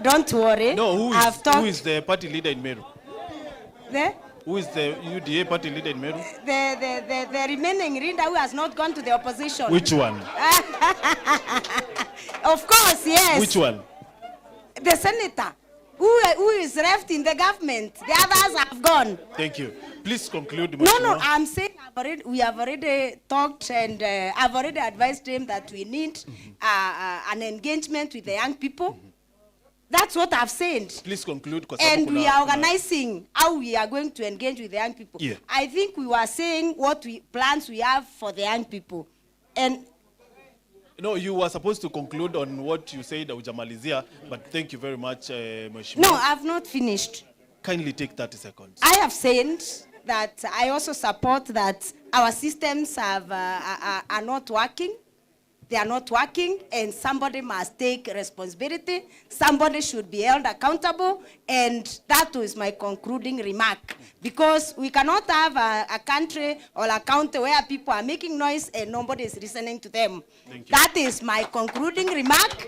[SPEAKER 3] Don't worry.
[SPEAKER 1] No, who is the party leader in Meru? Who is the UDA party leader in Meru?
[SPEAKER 3] The remaining Rinda who has not gone to the opposition.
[SPEAKER 1] Which one?
[SPEAKER 3] Of course, yes.
[SPEAKER 1] Which one?
[SPEAKER 3] The senator who is left in the government. The others have gone.
[SPEAKER 1] Thank you. Please conclude.
[SPEAKER 3] No, I'm saying we have already talked, and I've already advised them that we need an engagement with the young people. That's what I've said.
[SPEAKER 1] Please conclude.
[SPEAKER 3] And we are organizing how we are going to engage with the young people.
[SPEAKER 1] Yeah.
[SPEAKER 3] I think we were saying what plans we have for the young people. And
[SPEAKER 1] no, you were supposed to conclude on what you said, Ujamalizia, but thank you very much, Mheshimiwa.
[SPEAKER 3] No, I've not finished.
[SPEAKER 1] Kindly take 30 seconds.
[SPEAKER 3] I have said that I also support that our systems are not working. They are not working, and somebody must take responsibility. Somebody should be held accountable, and that was my concluding remark. Because we cannot have a country or a county where people are making noise and nobody is listening to them. That is my concluding remark,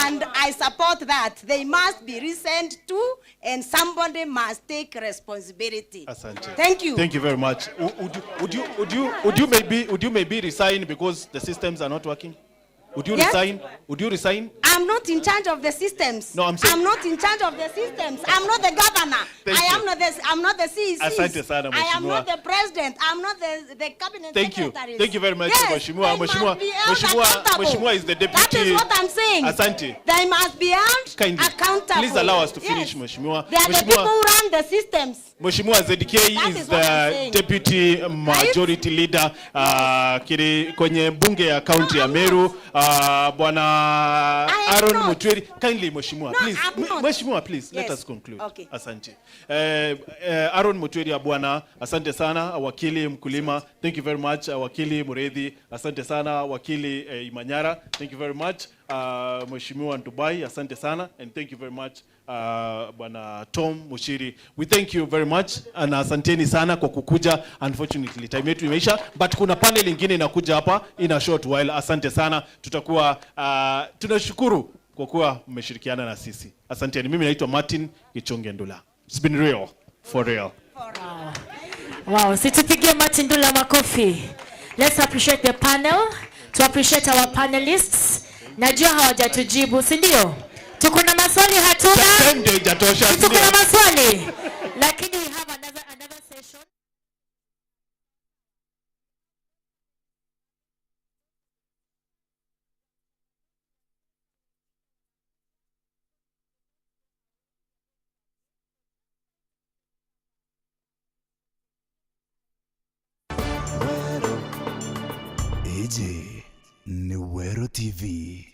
[SPEAKER 3] and I support that. They must be listened to, and somebody must take responsibility.
[SPEAKER 1] Asante.
[SPEAKER 3] Thank you.
[SPEAKER 1] Thank you very much. Would you maybe resign because the systems are not working? Would you resign? Would you resign?
[SPEAKER 3] I'm not in charge of the systems.
[SPEAKER 1] No, I'm saying
[SPEAKER 3] I'm not in charge of the systems. I'm not the governor. I'm not the CEC.
[SPEAKER 1] Asante sana,
[SPEAKER 3] I am
[SPEAKER 1] Mheshimiwa.
[SPEAKER 3] not the president. I'm not the cabinet secretary.
[SPEAKER 1] Thank you very much,
[SPEAKER 3] yes,
[SPEAKER 1] Mheshimiwa. Mheshimiwa is the deputy.
[SPEAKER 3] That is what I'm saying.
[SPEAKER 1] Asante.
[SPEAKER 3] They must be held
[SPEAKER 1] Kindly.
[SPEAKER 3] accountable.
[SPEAKER 1] Please allow us to finish, Mheshimiwa.
[SPEAKER 3] They are the people who run the systems.
[SPEAKER 1] Mheshimiwa ZK is the deputy majority leader kwenye bunge ya county ya Meru. Bwana Aaron Mutweri, kindly Mheshimiwa, please. Mheshimiwa, please, let us conclude.
[SPEAKER 3] Okay.
[SPEAKER 1] Asante. Aaron Mutweri ya bwana, asante sana. Wakili Mkulima, thank you very much. Wakili Muredhi, asante sana. Wakili Imanyara, thank you very much. Mheshimiwa Ntubai, asante sana, and thank you very much. Bwana Tom Mushiri, we thank you very much, and asanteni sana kwa kukuja. Unfortunately time yetu imeisha, but kuna panel ingine inakuja hapa in a short while. Asante sana, tutakuwa tunashukuru kwa kuwa mmeshirikiana na sisi. Asanteni. Mimi naitwa Martin Gichonge Ndula. It's been real, for real.
[SPEAKER 9] Wow, situpigie Martin Ndula makofi. Let's appreciate the panel, to appreciate our panelists. Najua hawajatujibu, si ndio? Tuko na maswali hatuna? Tuko na maswali. Lakini we have another session.
[SPEAKER 20] Eje ni Wero TV.